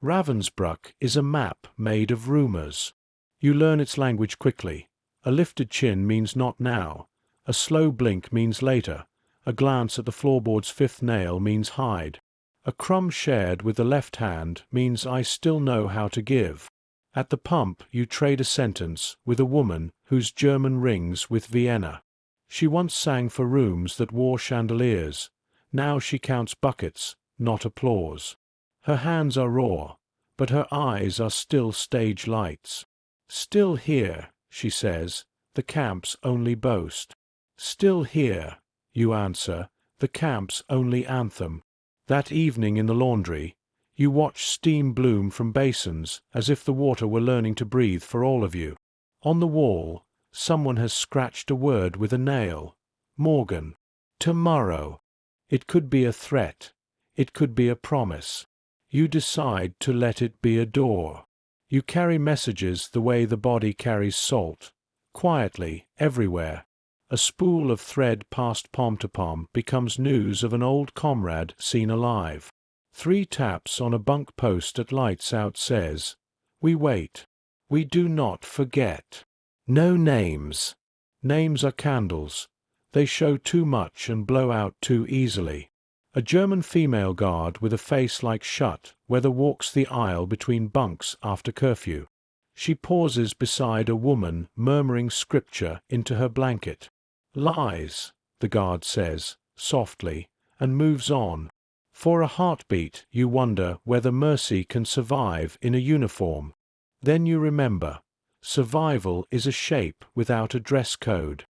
Ravensbrück is a map made of rumors. You learn its language quickly. A lifted chin means not now. A slow blink means later. A glance at the floorboard's 5th nail means hide. A crumb shared with the left hand means I still know how to give. At the pump you trade a sentence with a woman whose German rings with Vienna. She once sang for rooms that wore chandeliers. Now she counts buckets, not applause. Her hands are raw, but her eyes are still stage lights. Still here, she says, the camp's only boast. Still here, you answer, the camp's only anthem. That evening in the laundry, you watch steam bloom from basins as if the water were learning to breathe for all of you. On the wall, someone has scratched a word with a nail. Morgan. Tomorrow. It could be a threat. It could be a promise. You decide to let it be a door. You carry messages the way the body carries salt. Quietly, everywhere. A spool of thread passed palm to palm becomes news of an old comrade seen alive. 3 taps on a bunk post at lights out says, we wait. We do not forget. No names. Names are candles. They show too much and blow out too easily. A German female guard with a face like shut whether walks the aisle between bunks after curfew. She pauses beside a woman murmuring scripture into her blanket. Lies, the guard says, softly, and moves on. For a heartbeat you wonder whether mercy can survive in a uniform. Then you remember. Survival is a shape without a dress code.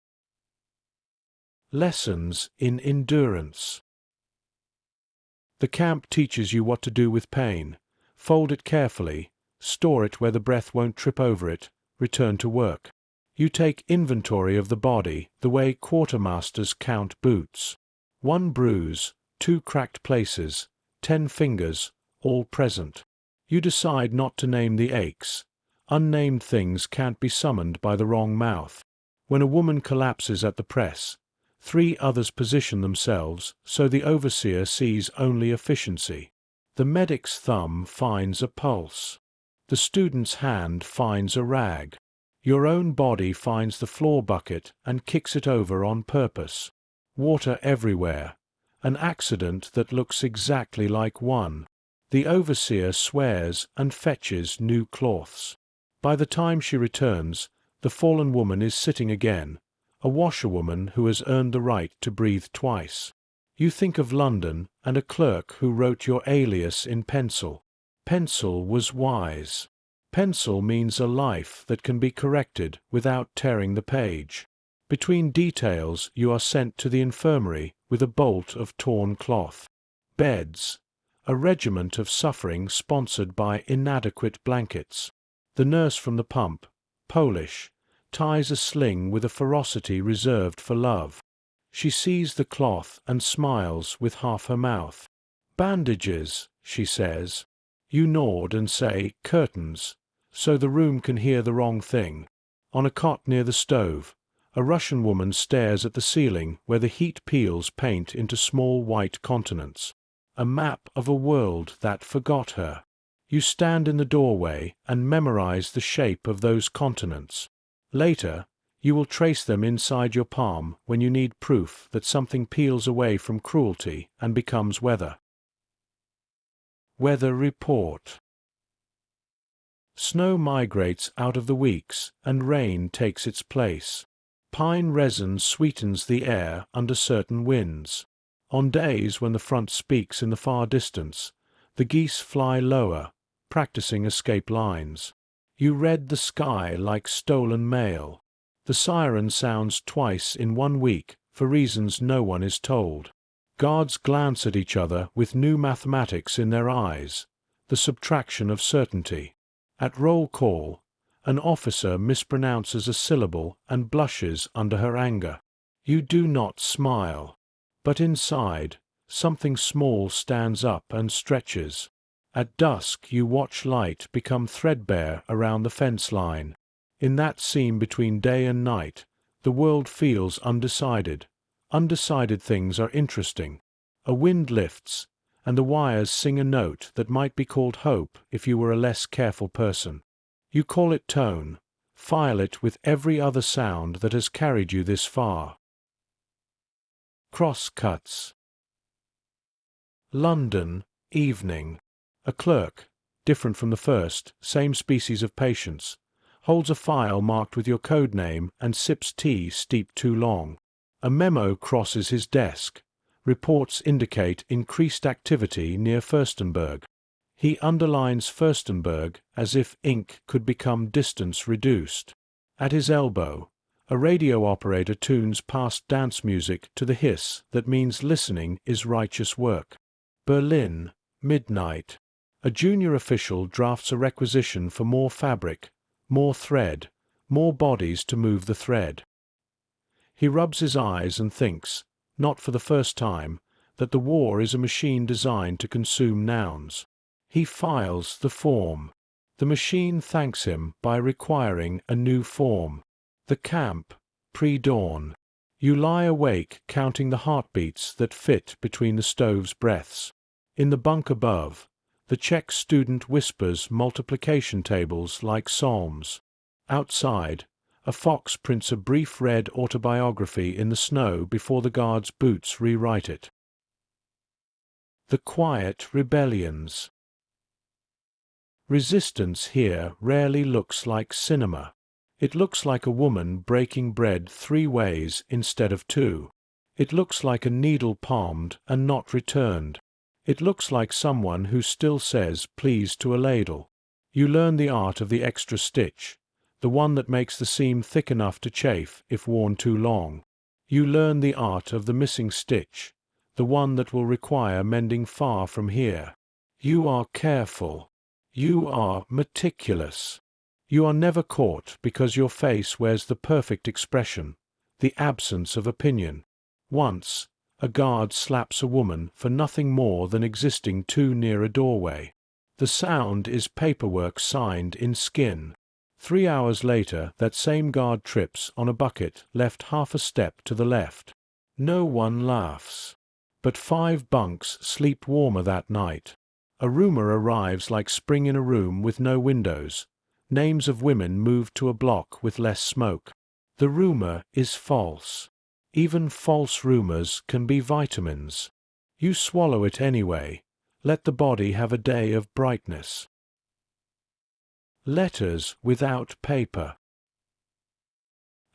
Lessons in endurance. The camp teaches you what to do with pain. Fold it carefully, store it where the breath won't trip over it, return to work. You take inventory of the body the way quartermasters count boots. 1 bruise, 2 cracked places, 10 fingers, all present. You decide not to name the aches. Unnamed things can't be summoned by the wrong mouth. When a woman collapses at the press, 3 others position themselves so the overseer sees only efficiency. The medic's thumb finds a pulse. The student's hand finds a rag. Your own body finds the floor bucket and kicks it over on purpose. Water everywhere. An accident that looks exactly like one. The overseer swears and fetches new cloths. By the time she returns, the fallen woman is sitting again, a washerwoman who has earned the right to breathe twice. You think of London and a clerk who wrote your alias in pencil. Pencil was wise. Pencil means a life that can be corrected without tearing the page. Between details you are sent to the infirmary with a bolt of torn cloth. Beds. A regiment of suffering sponsored by inadequate blankets. The nurse from the pump, Polish, ties a sling with a ferocity reserved for love. She sees the cloth and smiles with half her mouth. Bandages, she says. You nod and say, curtains, so the room can hear the wrong thing. On a cot near the stove, a Russian woman stares at the ceiling where the heat peels paint into small white continents. A map of a world that forgot her. You stand in the doorway and memorize the shape of those continents. Later, you will trace them inside your palm when you need proof that something peels away from cruelty and becomes weather. Weather report. Snow migrates out of the weeks and rain takes its place. Pine resin sweetens the air under certain winds. On days when the front speaks in the far distance, the geese fly lower, practicing escape lines. You read the sky like stolen mail. The siren sounds twice in 1 week for reasons no one is told. Guards glance at each other with new mathematics in their eyes, the subtraction of certainty. At roll call, an officer mispronounces a syllable and blushes under her anger. You do not smile. But inside, something small stands up and stretches. At dusk you watch light become threadbare around the fence line. In that seam between day and night, the world feels undecided. Undecided things are interesting. A wind lifts, and the wires sing a note that might be called hope if you were a less careful person. You call it tone, file it with every other sound that has carried you this far. Cross-cuts. London, evening. A clerk, different from the first, same species of patience, holds a file marked with your code name and sips tea steeped too long. A memo crosses his desk. Reports indicate increased activity near Furstenberg. He underlines Furstenberg as if ink could become distance reduced. At his elbow, a radio operator tunes past dance music to the hiss that means listening is righteous work. Berlin, midnight. A junior official drafts a requisition for more fabric, more thread, more bodies to move the thread. He rubs his eyes and thinks, not for the first time, that the war is a machine designed to consume nouns. He files the form. The machine thanks him by requiring a new form. The camp, pre-dawn. You lie awake counting the heartbeats that fit between the stove's breaths. In the bunk above, the Czech student whispers multiplication tables like psalms. Outside, a fox prints a brief red autobiography in the snow before the guard's boots rewrite it. The quiet rebellions. Resistance here rarely looks like cinema. It looks like a woman breaking bread 3 ways instead of 2. It looks like a needle palmed and not returned. It looks like someone who still says please to a ladle. You learn the art of the extra stitch, the one that makes the seam thick enough to chafe if worn too long. You learn the art of the missing stitch, the one that will require mending far from here. You are careful. You are meticulous. You are never caught because your face wears the perfect expression, the absence of opinion. Once, a guard slaps a woman for nothing more than existing too near a doorway. The sound is paperwork signed in skin. 3 hours later, that same guard trips on a bucket left half a step to the left. No one laughs. But 5 bunks sleep warmer that night. A rumor arrives like spring in a room with no windows. Names of women moved to a block with less smoke. The rumor is false. Even false rumors can be vitamins. You swallow it anyway. Let the body have a day of brightness. Letters without paper.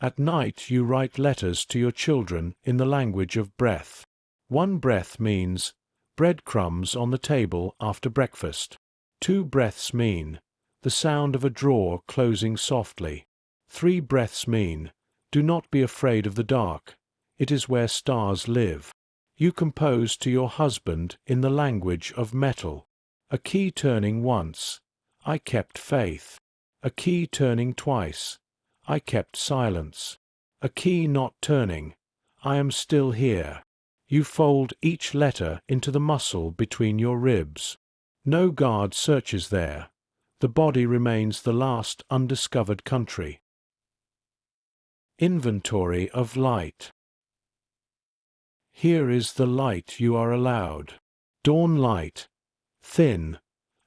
At night you write letters to your children in the language of breath. 1 breath means breadcrumbs on the table after breakfast. 2 breaths mean the sound of a drawer closing softly. 3 breaths mean do not be afraid of the dark. It is where stars live. You compose to your husband in the language of metal. A key turning once. I kept faith. A key turning twice. I kept silence. A key not turning. I am still here. You fold each letter into the muscle between your ribs. No guard searches there. The body remains the last undiscovered country. Inventory of light. Here is the light you are allowed. Dawn light, thin,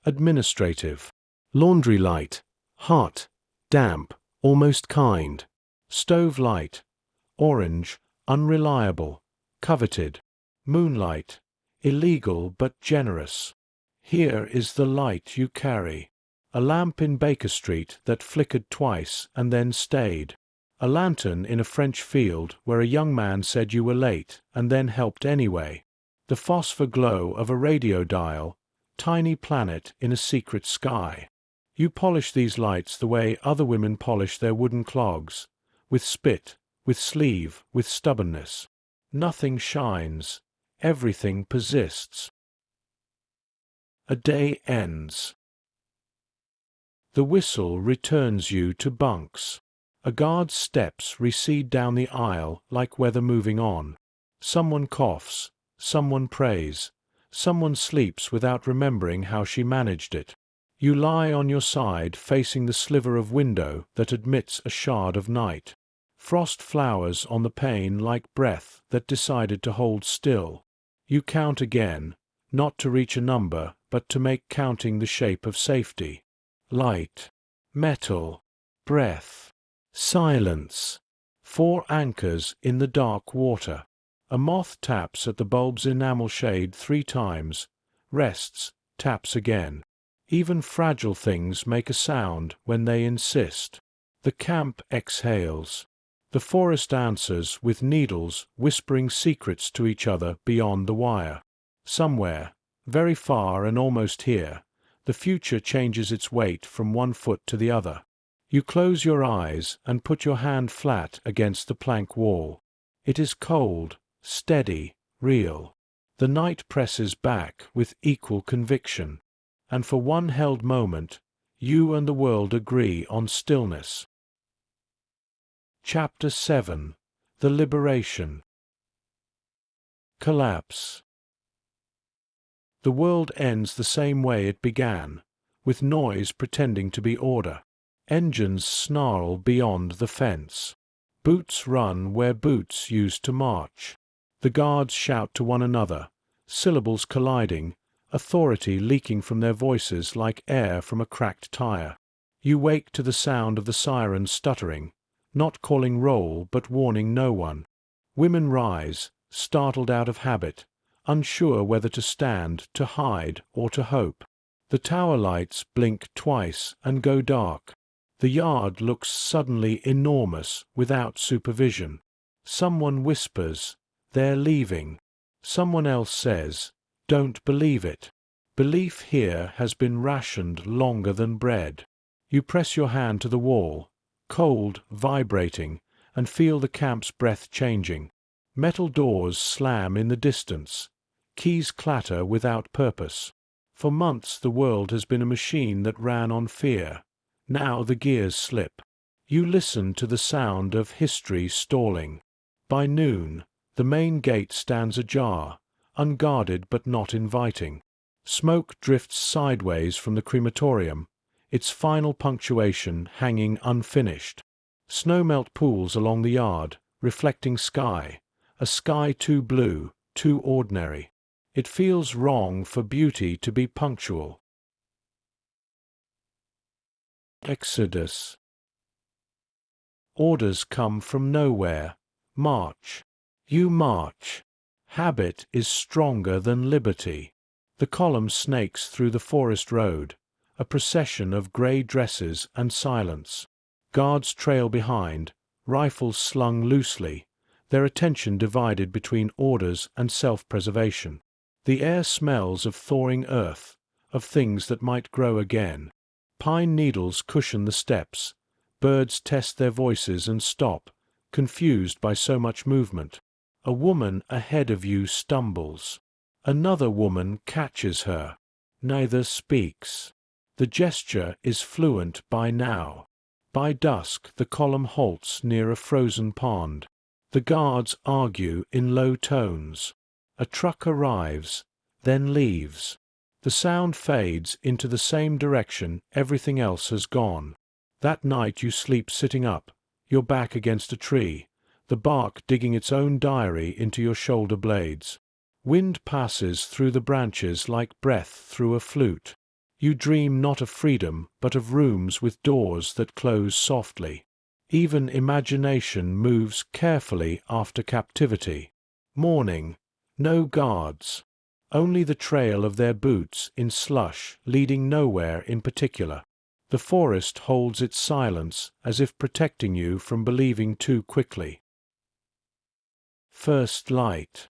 administrative. Laundry light, hot, damp, almost kind. Stove light, orange, unreliable, coveted. Moonlight, illegal but generous. Here is the light you carry. A lamp in Baker Street that flickered twice and then stayed. A lantern in a French field where a young man said you were late and then helped anyway. The phosphor glow of a radio dial, tiny planet in a secret sky. You polish these lights the way other women polish their wooden clogs, with spit, with sleeve, with stubbornness. Nothing shines. Everything persists. A day ends. The whistle returns you to bunks. A guard's steps recede down the aisle like weather moving on. Someone coughs, someone prays, someone sleeps without remembering how she managed it. You lie on your side facing the sliver of window that admits a shard of night. Frost flowers on the pane like breath that decided to hold still. You count again, not to reach a number, but to make counting the shape of safety. Light, metal, breath, silence. 4 anchors in the dark water. A moth taps at the bulb's enamel shade 3 times, rests, taps again. Even fragile things make a sound when they insist. The camp exhales. The forest answers with needles whispering secrets to each other beyond the wire. Somewhere, very far and almost here, the future changes its weight from one foot to the other. You close your eyes and put your hand flat against the plank wall. It is cold, steady, real. The night presses back with equal conviction. And for one held moment, you and the world agree on stillness. Chapter 7. The Liberation. Collapse. The world ends the same way it began, with noise pretending to be order. Engines snarl beyond the fence. Boots run where boots used to march. The guards shout to one another, syllables colliding, authority leaking from their voices like air from a cracked tire. You wake to the sound of the sirens stuttering, not calling roll but warning no one. Women rise, startled out of habit, unsure whether to stand, to hide, or to hope. The tower lights blink twice and go dark. The yard looks suddenly enormous without supervision. Someone whispers, "They're leaving." Someone else says, "Don't believe it." Belief here has been rationed longer than bread. You press your hand to the wall, cold, vibrating, and feel the camp's breath changing. Metal doors slam in the distance. Keys clatter without purpose. For months the world has been a machine that ran on fear. Now the gears slip. You listen to the sound of history stalling. By noon, the main gate stands ajar, unguarded but not inviting. Smoke drifts sideways from the crematorium, its final punctuation hanging unfinished. Snowmelt pools along the yard, reflecting sky, a sky too blue, too ordinary. It feels wrong for beauty to be punctual. Exodus. Orders come from nowhere. March. You march. Habit is stronger than liberty. The column snakes through the forest road, a procession of grey dresses and silence. Guards trail behind, rifles slung loosely, their attention divided between orders and self-preservation. The air smells of thawing earth, of things that might grow again. Pine needles cushion the steps. Birds test their voices and stop, confused by so much movement. A woman ahead of you stumbles. Another woman catches her. Neither speaks. The gesture is fluent by now. By dusk the column halts near a frozen pond. The guards argue in low tones. A truck arrives, then leaves. The sound fades into the same direction everything else has gone. That night you sleep sitting up, your back against a tree, the bark digging its own diary into your shoulder blades. Wind passes through the branches like breath through a flute. You dream not of freedom, but of rooms with doors that close softly. Even imagination moves carefully after captivity. Morning, no guards. Only the trail of their boots in slush leading nowhere in particular. The forest holds its silence as if protecting you from believing too quickly. First light.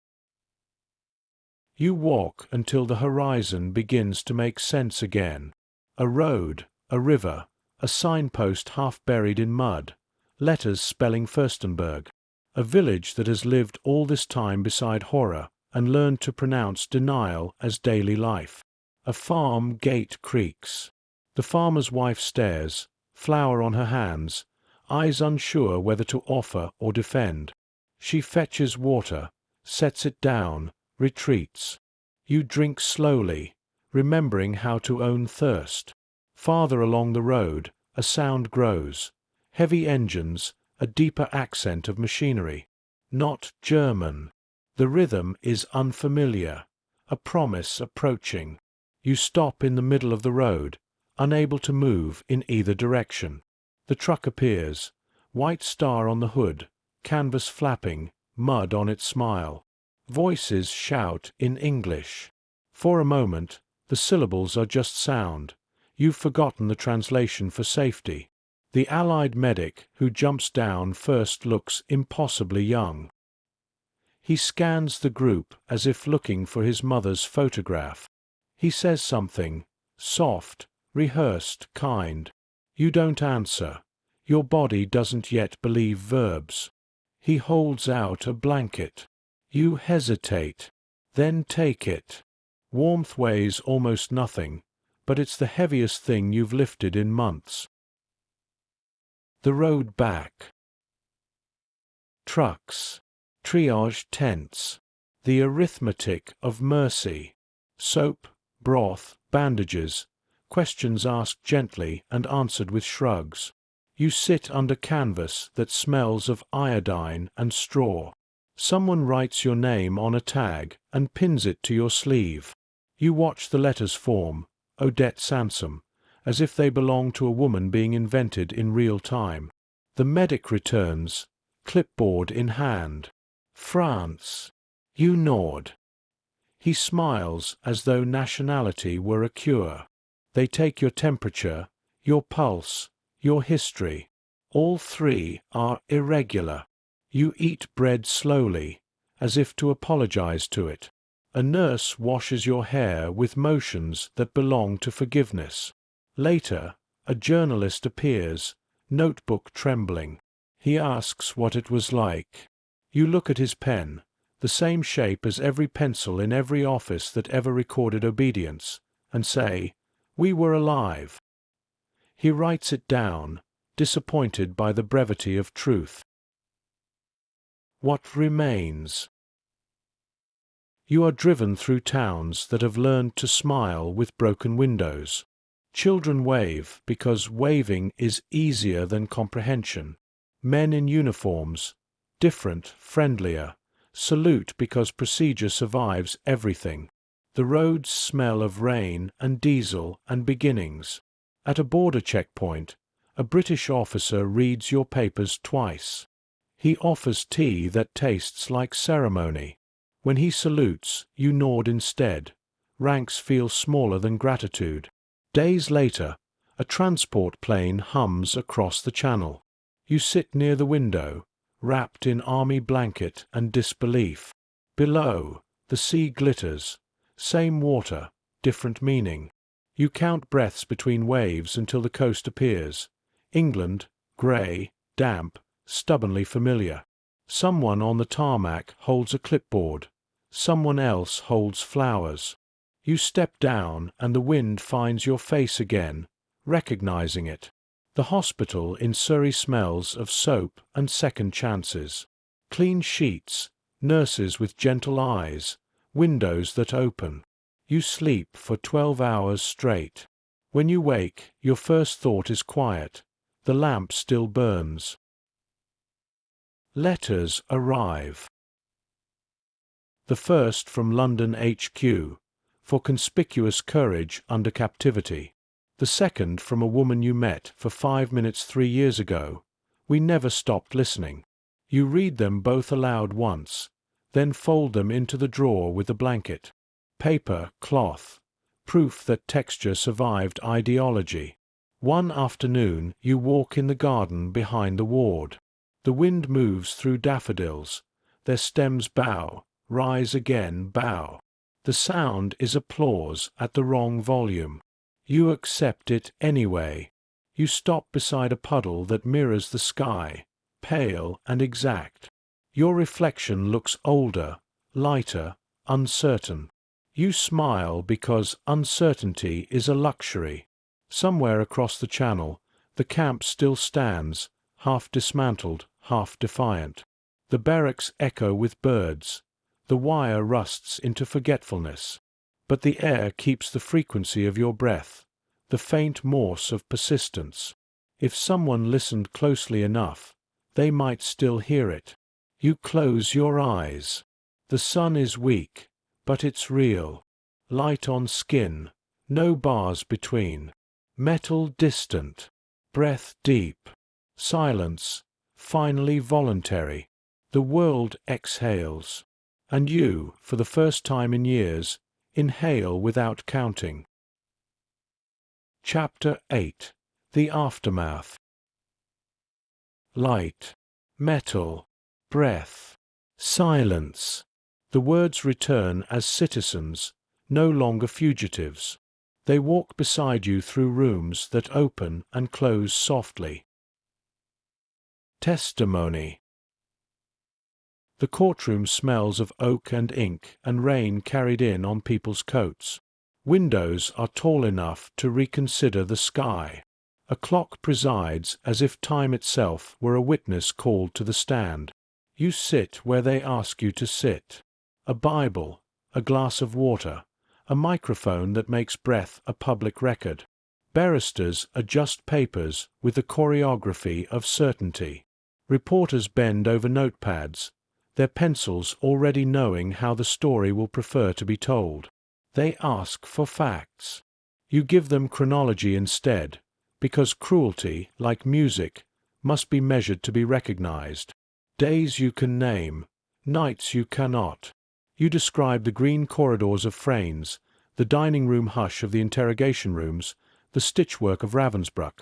You walk until the horizon begins to make sense again. A road, a river, a signpost half buried in mud, letters spelling Furstenberg. A village that has lived all this time beside horror, and learned to pronounce denial as daily life. A farm gate creaks. The farmer's wife stares, flour on her hands, eyes unsure whether to offer or defend. She fetches water, sets it down, retreats. You drink slowly, remembering how to own thirst. Farther along the road, a sound grows. Heavy engines, a deeper accent of machinery. Not German. The rhythm is unfamiliar, a promise approaching. You stop in the middle of the road, unable to move in either direction. The truck appears, white star on the hood, canvas flapping, mud on its smile. Voices shout in English. For a moment, the syllables are just sound. You've forgotten the translation for safety. The Allied medic who jumps down first looks impossibly young. He scans the group as if looking for his mother's photograph. He says something, soft, rehearsed, kind. You don't answer. Your body doesn't yet believe verbs. He holds out a blanket. You hesitate. Then take it. Warmth weighs almost nothing, but it's the heaviest thing you've lifted in months. The road back. Trucks. Triage tents. The arithmetic of mercy. Soap, broth, bandages. Questions asked gently and answered with shrugs. You sit under canvas that smells of iodine and straw. Someone writes your name on a tag and pins it to your sleeve. You watch the letters form, Odette Sansom, as if they belong to a woman being invented in real time. The medic returns, clipboard in hand. France. You nod. He smiles as though nationality were a cure. They take your temperature, your pulse, your history. All three are irregular. You eat bread slowly, as if to apologize to it. A nurse washes your hair with motions that belong to forgiveness. Later, a journalist appears, notebook trembling. He asks what it was like. You look at his pen, the same shape as every pencil in every office that ever recorded obedience, and say, "We were alive." He writes it down, disappointed by the brevity of truth. What remains? You are driven through towns that have learned to smile with broken windows. Children wave because waving is easier than comprehension. Men in uniforms, different, friendlier, salute because procedure survives everything. The roads smell of rain and diesel and beginnings. At a border checkpoint, a British officer reads your papers twice. He offers tea that tastes like ceremony. When he salutes, you nod instead. Ranks feel smaller than gratitude. Days later, a transport plane hums across the channel. You sit near the window, wrapped in army blanket and disbelief. Below, the sea glitters. Same water, different meaning. You count breaths between waves until the coast appears. England, grey, damp, stubbornly familiar. Someone on the tarmac holds a clipboard. Someone else holds flowers. You step down and the wind finds your face again, recognizing it. The hospital in Surrey smells of soap and second chances. Clean sheets, nurses with gentle eyes, windows that open. You sleep for 12 hours straight. When you wake, your first thought is quiet. The lamp still burns. Letters arrive. The first from London HQ, for conspicuous courage under captivity. The second from a woman you met for 5 minutes 3 years ago. We never stopped listening. You read them both aloud once, then fold them into the drawer with the blanket. Paper, cloth, proof that texture survived ideology. One afternoon you walk in the garden behind the ward. The wind moves through daffodils. Their stems bow, rise again, bow. The sound is applause at the wrong volume. You accept it anyway. You stop beside a puddle that mirrors the sky, pale and exact. Your reflection looks older, lighter, uncertain. You smile because uncertainty is a luxury. Somewhere across the channel, the camp still stands, half dismantled, half defiant. The barracks echo with birds. The wire rusts into forgetfulness. But the air keeps the frequency of your breath, the faint morse of persistence. If someone listened closely enough, they might still hear it. You close your eyes. The sun is weak, but it's real. Light on skin, no bars between. Metal distant, breath deep. Silence, finally voluntary. The world exhales. And you, for the first time in years, inhale without counting. Chapter 8. The Aftermath. Light, metal, breath, silence. The words return as citizens, no longer fugitives. They walk beside you through rooms that open and close softly. Testimony. The courtroom smells of oak and ink and rain carried in on people's coats. Windows are tall enough to reconsider the sky. A clock presides as if time itself were a witness called to the stand. You sit where they ask you to sit. A Bible, a glass of water, a microphone that makes breath a public record. Barristers adjust papers with the choreography of certainty. Reporters bend over notepads, their pencils already knowing how the story will prefer to be told. They ask for facts. You give them chronology instead, because cruelty, like music, must be measured to be recognized. Days you can name, nights you cannot. You describe the green corridors of Fresnes, the dining room hush of the interrogation rooms, the stitchwork of Ravensbrück.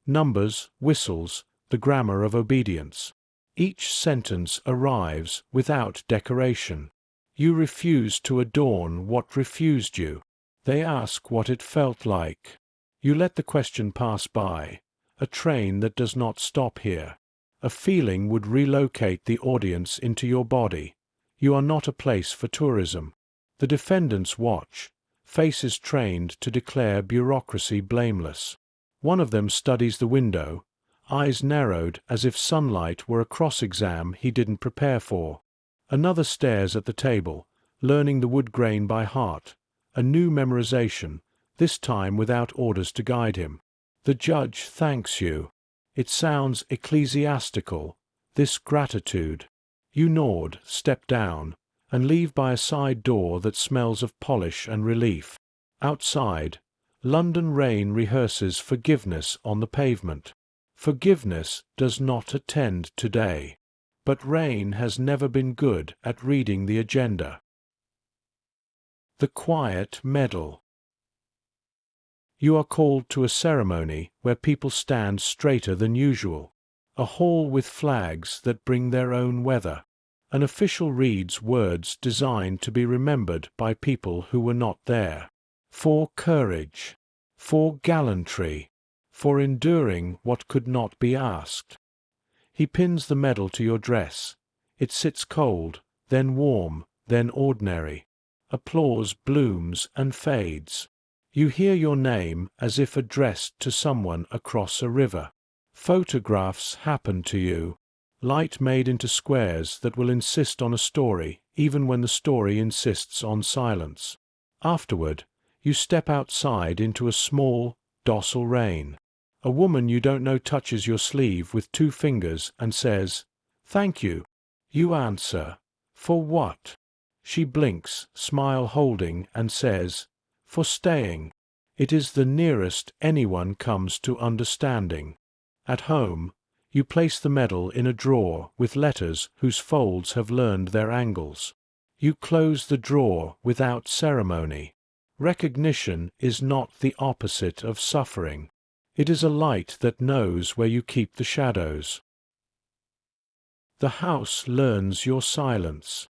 Numbers, whistles, the grammar of obedience. Each sentence arrives without decoration. You refuse to adorn what refused you. They ask what it felt like. You let the question pass by. A train that does not stop here. A feeling would relocate the audience into your body. You are not a place for tourism. The defendants watch, faces trained to declare bureaucracy blameless. One of them studies the window, eyes narrowed as if sunlight were a cross-exam he didn't prepare for. Another stares at the table, learning the wood grain by heart, a new memorization, this time without orders to guide him. The judge thanks you. It sounds ecclesiastical, this gratitude. You nod, step down, and leave by a side door that smells of polish and relief. Outside, London rain rehearses forgiveness on the pavement. Forgiveness does not attend today. But rain has never been good at reading the agenda. The quiet medal. You are called to a ceremony where people stand straighter than usual. A hall with flags that bring their own weather. An official reads words designed to be remembered by people who were not there. For courage. For gallantry. For enduring what could not be asked. He pins the medal to your dress. It sits cold, then warm, then ordinary. Applause blooms and fades. You hear your name as if addressed to someone across a river. Photographs happen to you. Light made into squares that will insist on a story, even when the story insists on silence. Afterward, you step outside into a small, docile rain. A woman you don't know touches your sleeve with 2 fingers and says, "Thank you." You answer, "For what?" She blinks, smile holding, and says, "For staying." It is the nearest anyone comes to understanding. At home, you place the medal in a drawer with letters whose folds have learned their angles. You close the drawer without ceremony. Recognition is not the opposite of suffering. It is a light that knows where you keep the shadows. The house learns your silence.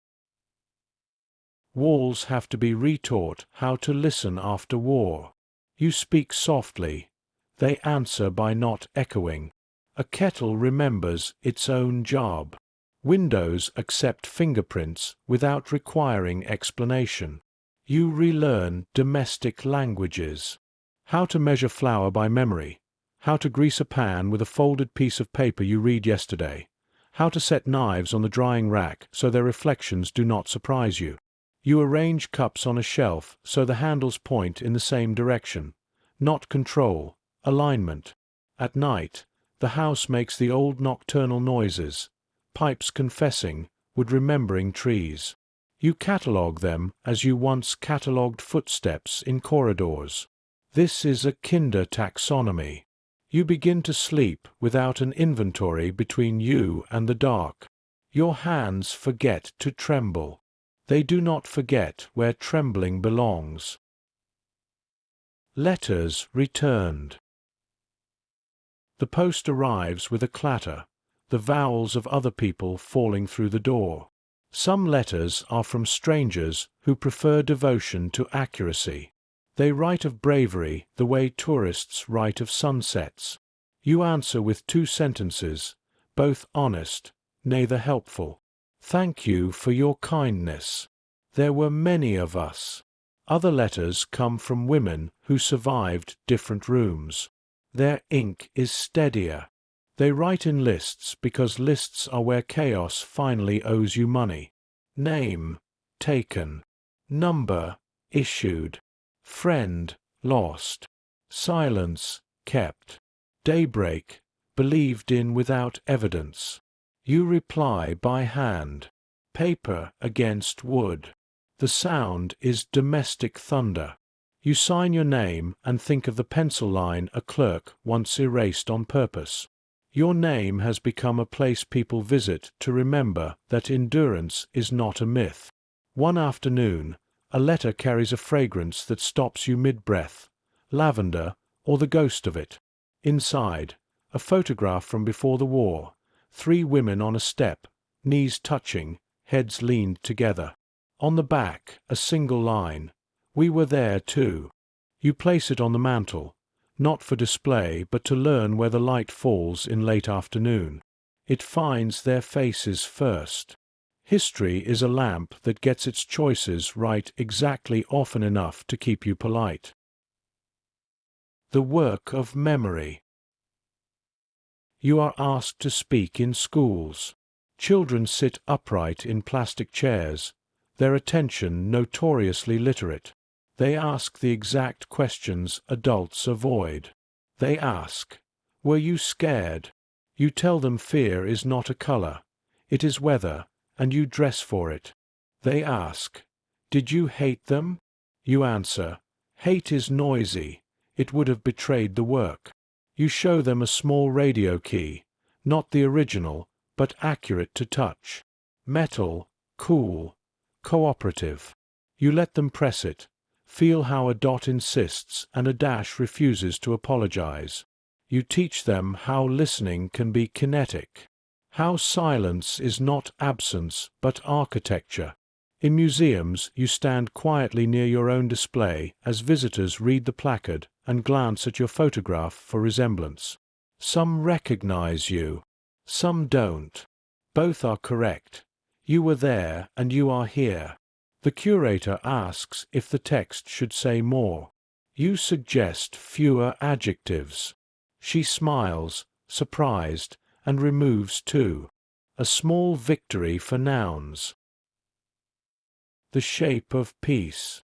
Walls have to be retaught how to listen after war. You speak softly. They answer by not echoing. A kettle remembers its own job. Windows accept fingerprints without requiring explanation. You relearn domestic languages. How to measure flour by memory. How to grease a pan with a folded piece of paper you read yesterday. How to set knives on the drying rack so their reflections do not surprise you. You arrange cups on a shelf so the handles point in the same direction. Not control, alignment. At night, the house makes the old nocturnal noises. Pipes confessing, wood remembering trees. You catalogue them as you once catalogued footsteps in corridors. This is a kinder taxonomy. You begin to sleep without an inventory between you and the dark. Your hands forget to tremble. They do not forget where trembling belongs. Letters returned. The post arrives with a clatter, the vowels of other people falling through the door. Some letters are from strangers who prefer devotion to accuracy. They write of bravery the way tourists write of sunsets. You answer with 2 sentences, both honest, neither helpful. Thank you for your kindness. There were many of us. Other letters come from women who survived different rooms. Their ink is steadier. They write in lists because lists are where chaos finally owes you money. Name, taken. Number, issued. Friend, lost. Silence, kept. Daybreak, believed in without evidence. You reply by hand. Paper against wood. The sound is domestic thunder. You sign your name and think of the pencil line a clerk once erased on purpose. Your name has become a place people visit to remember that endurance is not a myth. One afternoon, a letter carries a fragrance that stops you mid-breath, lavender or the ghost of it. Inside, a photograph from before the war, 3 women on a step, knees touching, heads leaned together. On the back, a single line, "We were there too." You place it on the mantel, not for display but to learn where the light falls in late afternoon. It finds their faces first. History is a lamp that gets its choices right exactly often enough to keep you polite. The work of memory. You are asked to speak in schools. Children sit upright in plastic chairs, their attention notoriously literate. They ask the exact questions adults avoid. They ask, "Were you scared?" You tell them fear is not a color, it is weather, and you dress for it. They ask, "Did you hate them?" You answer, "Hate is noisy, it would have betrayed the work." You show them a small radio key, not the original, but accurate to touch. Metal, cool, cooperative. You let them press it, feel how a dot insists and a dash refuses to apologize. You teach them how listening can be kinetic, how silence is not absence but architecture. In museums, you stand quietly near your own display as visitors read the placard and glance at your photograph for resemblance. Some recognize you, some don't. Both are correct. You were there and you are here. The curator asks if the text should say more. You suggest fewer adjectives. She smiles, surprised, and removes 2. A small victory for nouns. The shape of peace.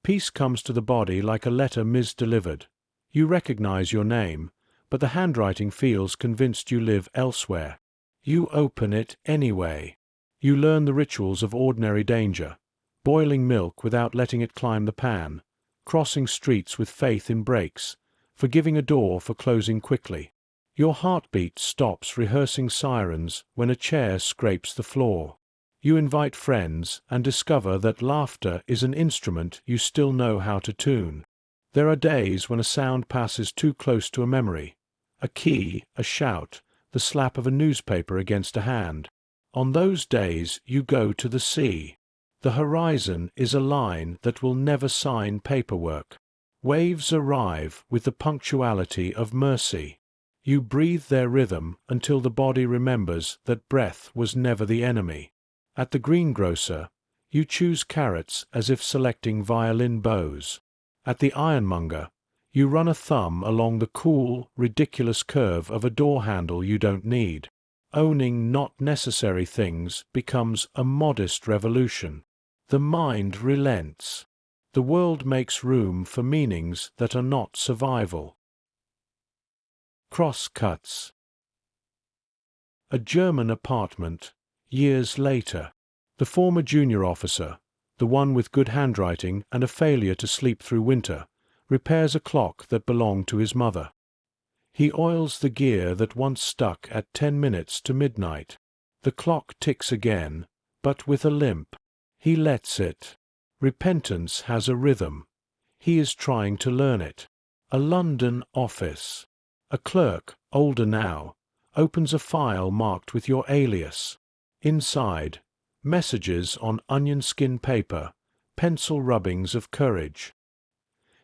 Peace comes to the body like a letter misdelivered. You recognize your name, but the handwriting feels convinced you live elsewhere. You open it anyway. You learn the rituals of ordinary danger, boiling milk without letting it climb the pan, crossing streets with faith in brakes, forgiving a door for closing quickly. Your heartbeat stops rehearsing sirens when a chair scrapes the floor. You invite friends and discover that laughter is an instrument you still know how to tune. There are days when a sound passes too close to a memory. A key, a shout, the slap of a newspaper against a hand. On those days you go to the sea. The horizon is a line that will never sign paperwork. Waves arrive with the punctuality of mercy. You breathe their rhythm until the body remembers that breath was never the enemy. At the greengrocer, you choose carrots as if selecting violin bows. At the ironmonger, you run a thumb along the cool, ridiculous curve of a door handle you don't need. Owning not necessary things becomes a modest revolution. The mind relents. The world makes room for meanings that are not survival. Crosscuts. A German apartment, years later. The former junior officer, the one with good handwriting and a failure to sleep through winter, repairs a clock that belonged to his mother. He oils the gear that once stuck at 10 minutes to midnight. The clock ticks again, but with a limp. He lets it. Repentance has a rhythm. He is trying to learn it. A London office. A clerk, older now, opens a file marked with your alias. Inside, messages on onion skin paper, pencil rubbings of courage.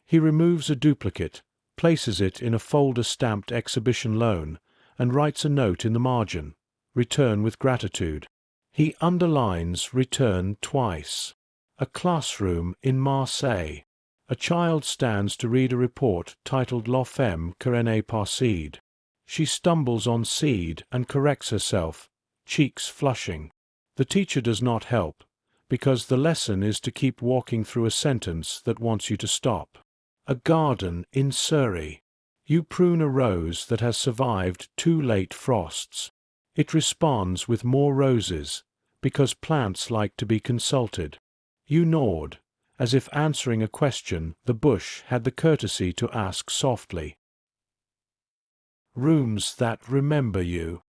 He removes a duplicate, places it in a folder stamped exhibition loan, and writes a note in the margin, return with gratitude. He underlines return twice. A classroom in Marseille. A child stands to read a report titled La femme que René parcide. She stumbles on seed and corrects herself, cheeks flushing. The teacher does not help, because the lesson is to keep walking through a sentence that wants you to stop. A garden in Surrey. You prune a rose that has survived 2 late frosts. It responds with more roses, because plants like to be consulted. You nod, as if answering a question the bush had the courtesy to ask softly. Rooms that remember you.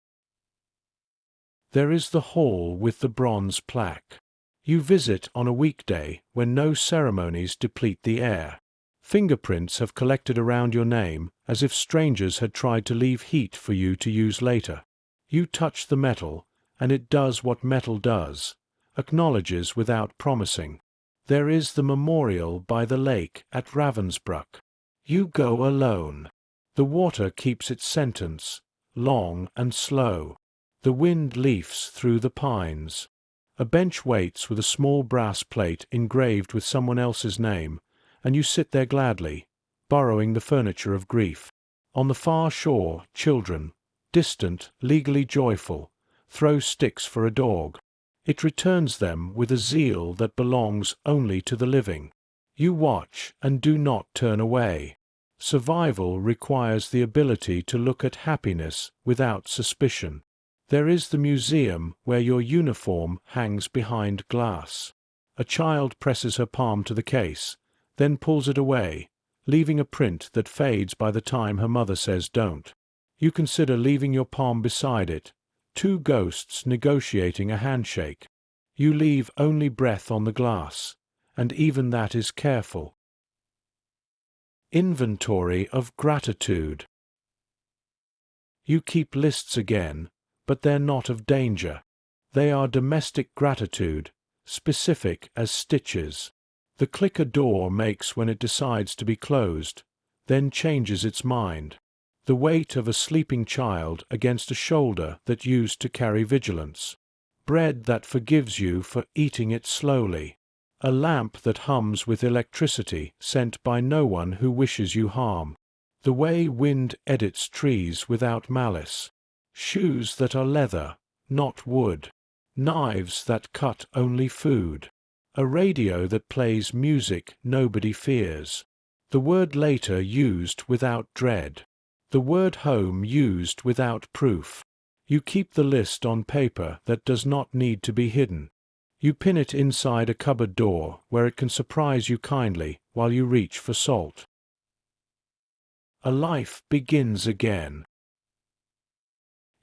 There is the hall with the bronze plaque. You visit on a weekday when no ceremonies deplete the air. Fingerprints have collected around your name as if strangers had tried to leave heat for you to use later. You touch the metal, and it does what metal does, acknowledges without promising. There is the memorial by the lake at Ravensbrück. You go alone. The water keeps its sentence, long and slow. The wind leafs through the pines. A bench waits with a small brass plate engraved with someone else's name, and you sit there gladly, borrowing the furniture of grief. On the far shore, children, distant, legally joyful, throw sticks for a dog. It returns them with a zeal that belongs only to the living. You watch and do not turn away. Survival requires the ability to look at happiness without suspicion. There is the museum where your uniform hangs behind glass. A child presses her palm to the case, then pulls it away, leaving a print that fades by the time her mother says don't. You consider leaving your palm beside it, 2 ghosts negotiating a handshake. You leave only breath on the glass, and even that is careful. Inventory of gratitude. You keep lists again, but they're not of danger. They are domestic gratitude, specific as stitches. The click a door makes when it decides to be closed, then changes its mind. The weight of a sleeping child against a shoulder that used to carry vigilance. Bread that forgives you for eating it slowly. A lamp that hums with electricity sent by no one who wishes you harm. The way wind edits trees without malice. Shoes that are leather, not wood. Knives that cut only food. A radio that plays music nobody fears. The word later used without dread. The word home used without proof. You keep the list on paper that does not need to be hidden. You pin it inside a cupboard door where it can surprise you kindly while you reach for salt. A life begins again.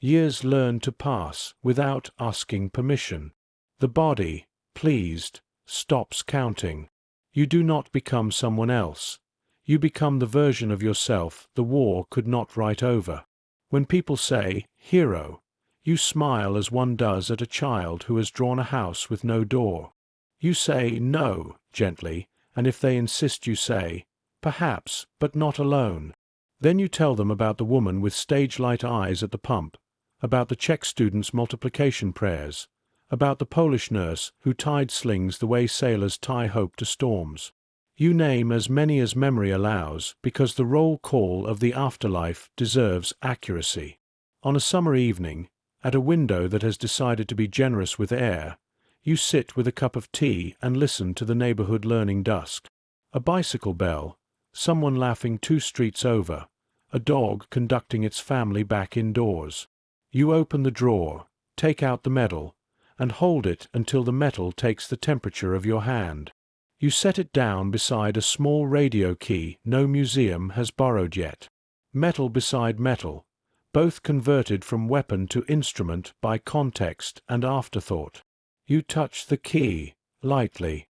Years learn to pass without asking permission. The body, pleased, stops counting. You do not become someone else. You become the version of yourself the war could not write over. When people say, hero, you smile as one does at a child who has drawn a house with no door. You say no, gently, and if they insist you say, perhaps, but not alone. Then you tell them about the woman with stage-light eyes at the pump, about the Czech student's multiplication prayers, about the Polish nurse who tied slings the way sailors tie hope to storms. You name as many as memory allows, because the roll call of the afterlife deserves accuracy. On a summer evening, at a window that has decided to be generous with air, you sit with a cup of tea and listen to the neighborhood learning dusk. A bicycle bell, someone laughing 2 streets over, a dog conducting its family back indoors. You open the drawer, take out the medal, and hold it until the metal takes the temperature of your hand. You set it down beside a small radio key no museum has borrowed yet. Metal beside metal, both converted from weapon to instrument by context and afterthought. You touch the key, lightly.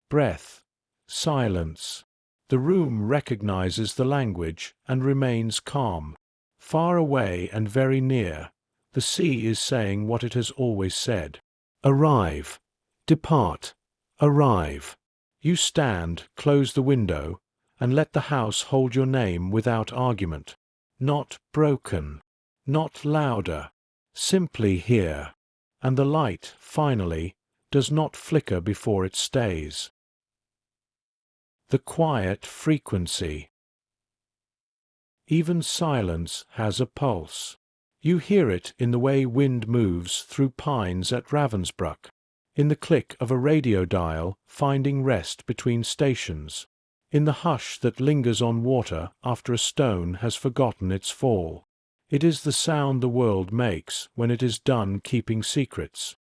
Breath. Silence. The room recognizes the language and remains calm. Far away and very near, the sea is saying what it has always said. Arrive. Depart. Arrive. You stand, close the window, and let the house hold your name without argument. Not broken. Not louder. Simply here. And the light, finally, does not flicker before it stays. The quiet frequency. Even silence has a pulse. You hear it in the way wind moves through pines at Ravensbrück, in the click of a radio dial finding rest between stations, in the hush that lingers on water after a stone has forgotten its fall. It is the sound the world makes when it is done keeping secrets.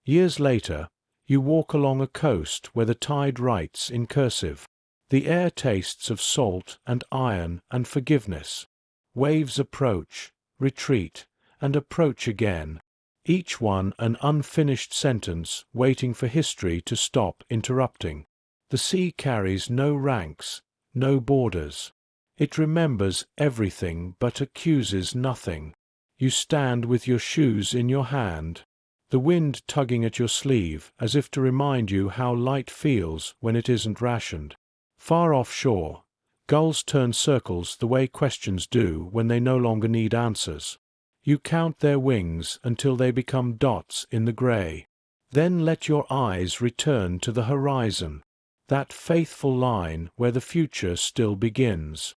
Years later, you walk along a coast where the tide writes in cursive. The air tastes of salt and iron and forgiveness. Waves approach, retreat, and approach again, each one an unfinished sentence waiting for history to stop interrupting. The sea carries no ranks, no borders. It remembers everything but accuses nothing. You stand with your shoes in your hand, the wind tugging at your sleeve as if to remind you how light feels when it isn't rationed. Far offshore, gulls turn circles the way questions do when they no longer need answers. You count their wings until they become dots in the gray. Then let your eyes return to the horizon, that faithful line where the future still begins.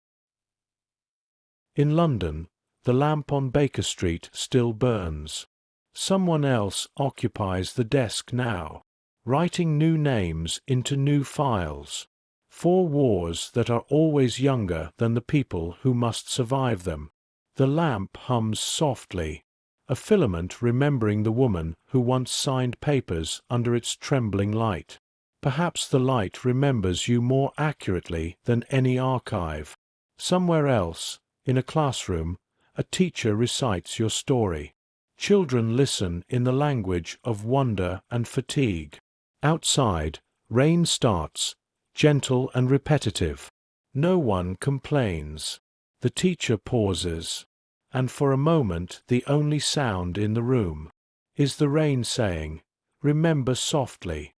In London, the lamp on Baker Street still burns. Someone else occupies the desk now, writing new names into new files. 4 wars that are always younger than the people who must survive them. The lamp hums softly, a filament remembering the woman who once signed papers under its trembling light. Perhaps the light remembers you more accurately than any archive. Somewhere else, in a classroom, a teacher recites your story. Children listen in the language of wonder and fatigue. Outside, rain starts, gentle and repetitive. No one complains. The teacher pauses, and for a moment the only sound in the room is the rain saying, "Remember softly."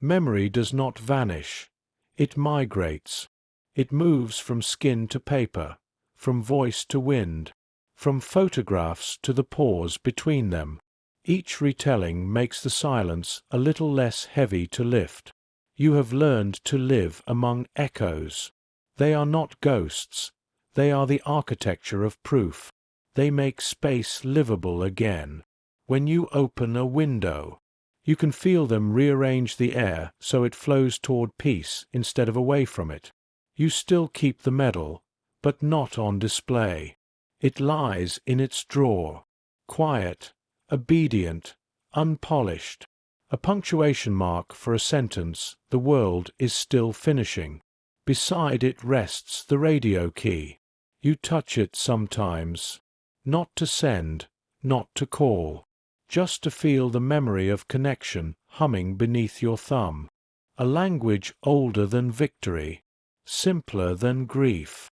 Memory does not vanish. It migrates. It moves from skin to paper, from voice to wind, from photographs to the pause between them. Each retelling makes the silence a little less heavy to lift. You have learned to live among echoes. They are not ghosts. They are the architecture of proof. They make space livable again. When you open a window, you can feel them rearrange the air so it flows toward peace instead of away from it. You still keep the medal, but not on display. It lies in its drawer, quiet, obedient, unpolished. A punctuation mark for a sentence the world is still finishing. Beside it rests the radio key. You touch it sometimes, not to send, not to call, just to feel the memory of connection humming beneath your thumb. A language older than victory, simpler than grief.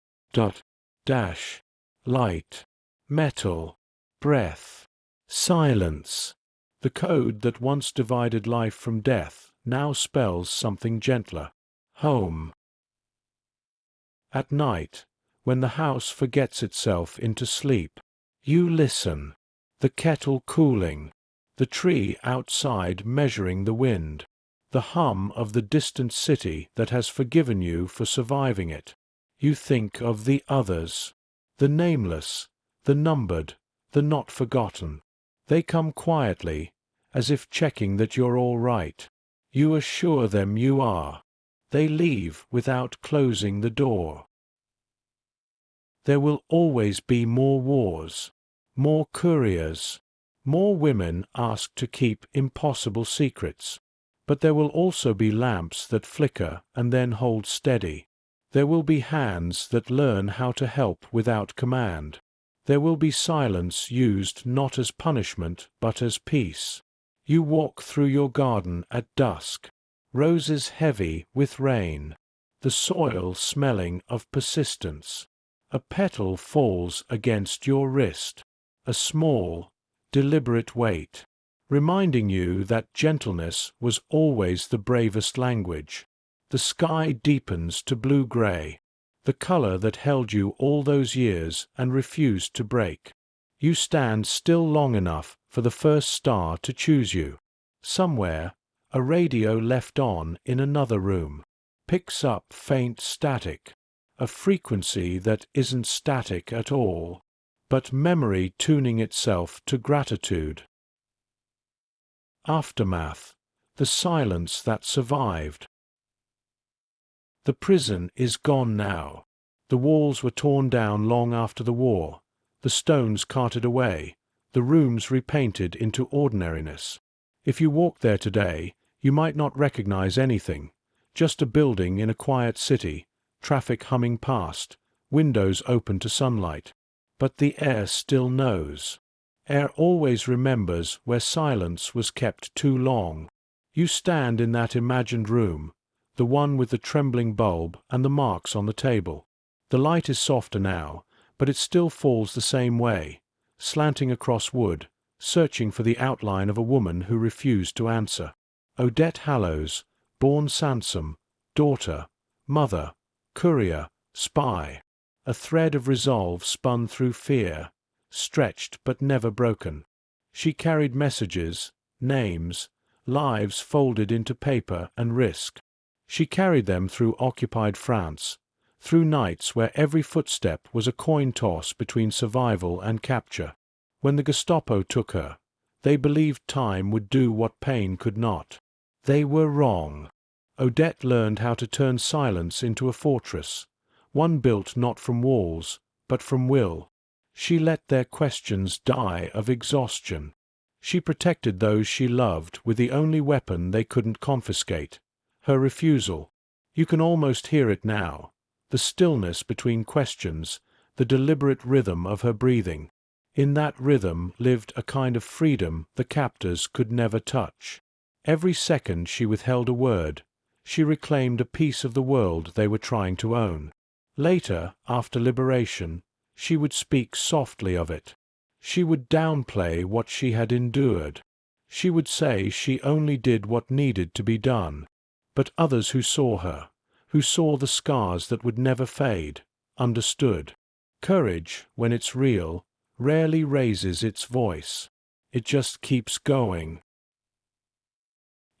Light, metal, breath, silence. The code that once divided life from death now spells something gentler. Home. At night, when the house forgets itself into sleep, you listen. The kettle cooling, the tree outside measuring the wind, the hum of the distant city that has forgiven you for surviving it. You think of the others, the nameless, the numbered, the not forgotten. They come quietly, as if checking that you're all right. You assure them you are. They leave without closing the door. There will always be more wars, more couriers, more women asked to keep impossible secrets. But there will also be lamps that flicker and then hold steady. There will be hands that learn how to help without command. There will be silence used not as punishment but as peace. You walk through your garden at dusk, roses heavy with rain, the soil smelling of persistence. A petal falls against your wrist, a small, deliberate weight, reminding you that gentleness was always the bravest language. The sky deepens to blue-gray, the color that held you all those years and refused to break. You stand still long enough for the first star to choose you. Somewhere, a radio left on in another room picks up faint static, a frequency that isn't static at all, but memory tuning itself to gratitude. Aftermath, the silence that survived. The prison is gone now. The walls were torn down long after the war, the stones carted away, the rooms repainted into ordinariness. If you walked there today, you might not recognize anything, just a building in a quiet city, traffic humming past, windows open to sunlight. But the air still knows. Air always remembers where silence was kept too long. You stand in that imagined room, the one with the trembling bulb and the marks on the table. The light is softer now, but it still falls the same way, slanting across wood, searching for the outline of a woman who refused to answer. Odette Hallows, born Sansom, daughter, mother, courier, spy. A thread of resolve spun through fear, stretched but never broken. She carried messages, names, lives folded into paper and risk. She carried them through occupied France, through nights where every footstep was a coin toss between survival and capture. When the Gestapo took her, they believed time would do what pain could not. They were wrong. Odette learned how to turn silence into a fortress, one built not from walls, but from will. She let their questions die of exhaustion. She protected those she loved with the only weapon they couldn't confiscate, her refusal. You can almost hear it now, the stillness between questions, the deliberate rhythm of her breathing. In that rhythm lived a kind of freedom the captors could never touch. Every second she withheld a word, she reclaimed a piece of the world they were trying to own. Later, after liberation, she would speak softly of it. She would downplay what she had endured. She would say she only did what needed to be done. But others who saw her, who saw the scars that would never fade, understood. Courage, when it's real, rarely raises its voice. It just keeps going.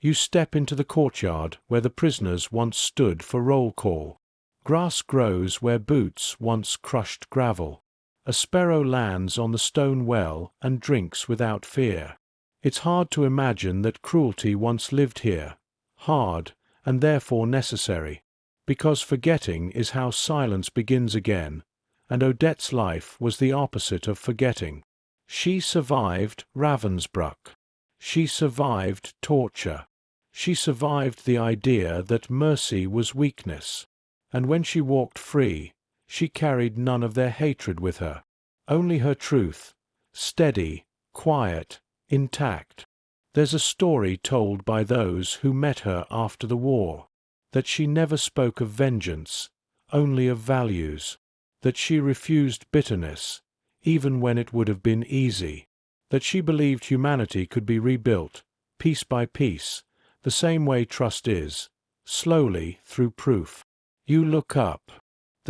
You step into the courtyard where the prisoners once stood for roll call. Grass grows where boots once crushed gravel. A sparrow lands on the stone well and drinks without fear. It's hard to imagine that cruelty once lived here, hard and therefore necessary, because forgetting is how silence begins again, and Odette's life was the opposite of forgetting. She survived Ravensbrück. She survived torture. She survived the idea that mercy was weakness. And when she walked free, she carried none of their hatred with her, only her truth, steady, quiet, intact. There's a story told by those who met her after the war, that she never spoke of vengeance, only of values, that she refused bitterness, even when it would have been easy, that she believed humanity could be rebuilt, piece by piece, the same way trust is, slowly through proof. You look up.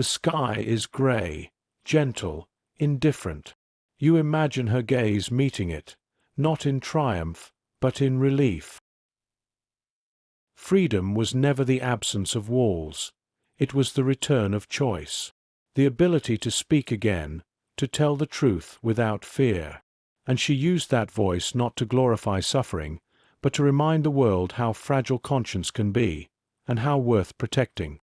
The sky is grey, gentle, indifferent. You imagine her gaze meeting it, not in triumph, but in relief. Freedom was never the absence of walls. It was the return of choice. The ability to speak again, to tell the truth without fear. And she used that voice not to glorify suffering, but to remind the world how fragile conscience can be, and how worth protecting.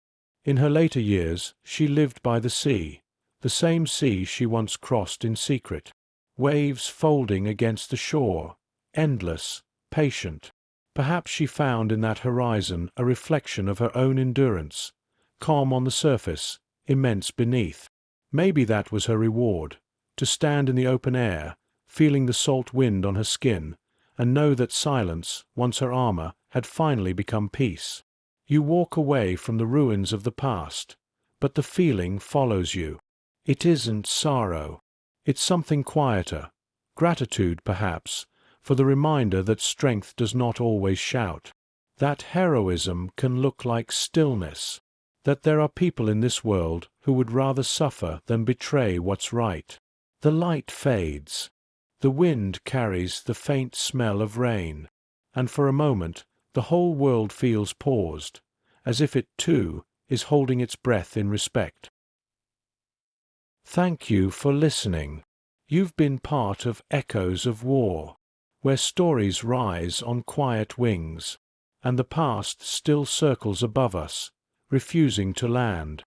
In her later years, she lived by the same sea she once crossed in secret. Waves folding against the shore, endless, patient. Perhaps she found in that horizon a reflection of her own endurance, calm on the surface, immense beneath. Maybe that was her reward, to stand in the open air, feeling the salt wind on her skin, and know that silence, once her armor, had finally become peace. You walk away from the ruins of the past, but the feeling follows you. It isn't sorrow. It's something quieter, gratitude perhaps, for the reminder that strength does not always shout, that heroism can look like stillness, that there are people in this world who would rather suffer than betray what's right. The light fades. The wind carries the faint smell of rain, and for a moment the whole world feels paused, as if it too is holding its breath in respect. Thank you for listening. You've been part of Echoes of War, where stories rise on quiet wings, and the past still circles above us, refusing to land.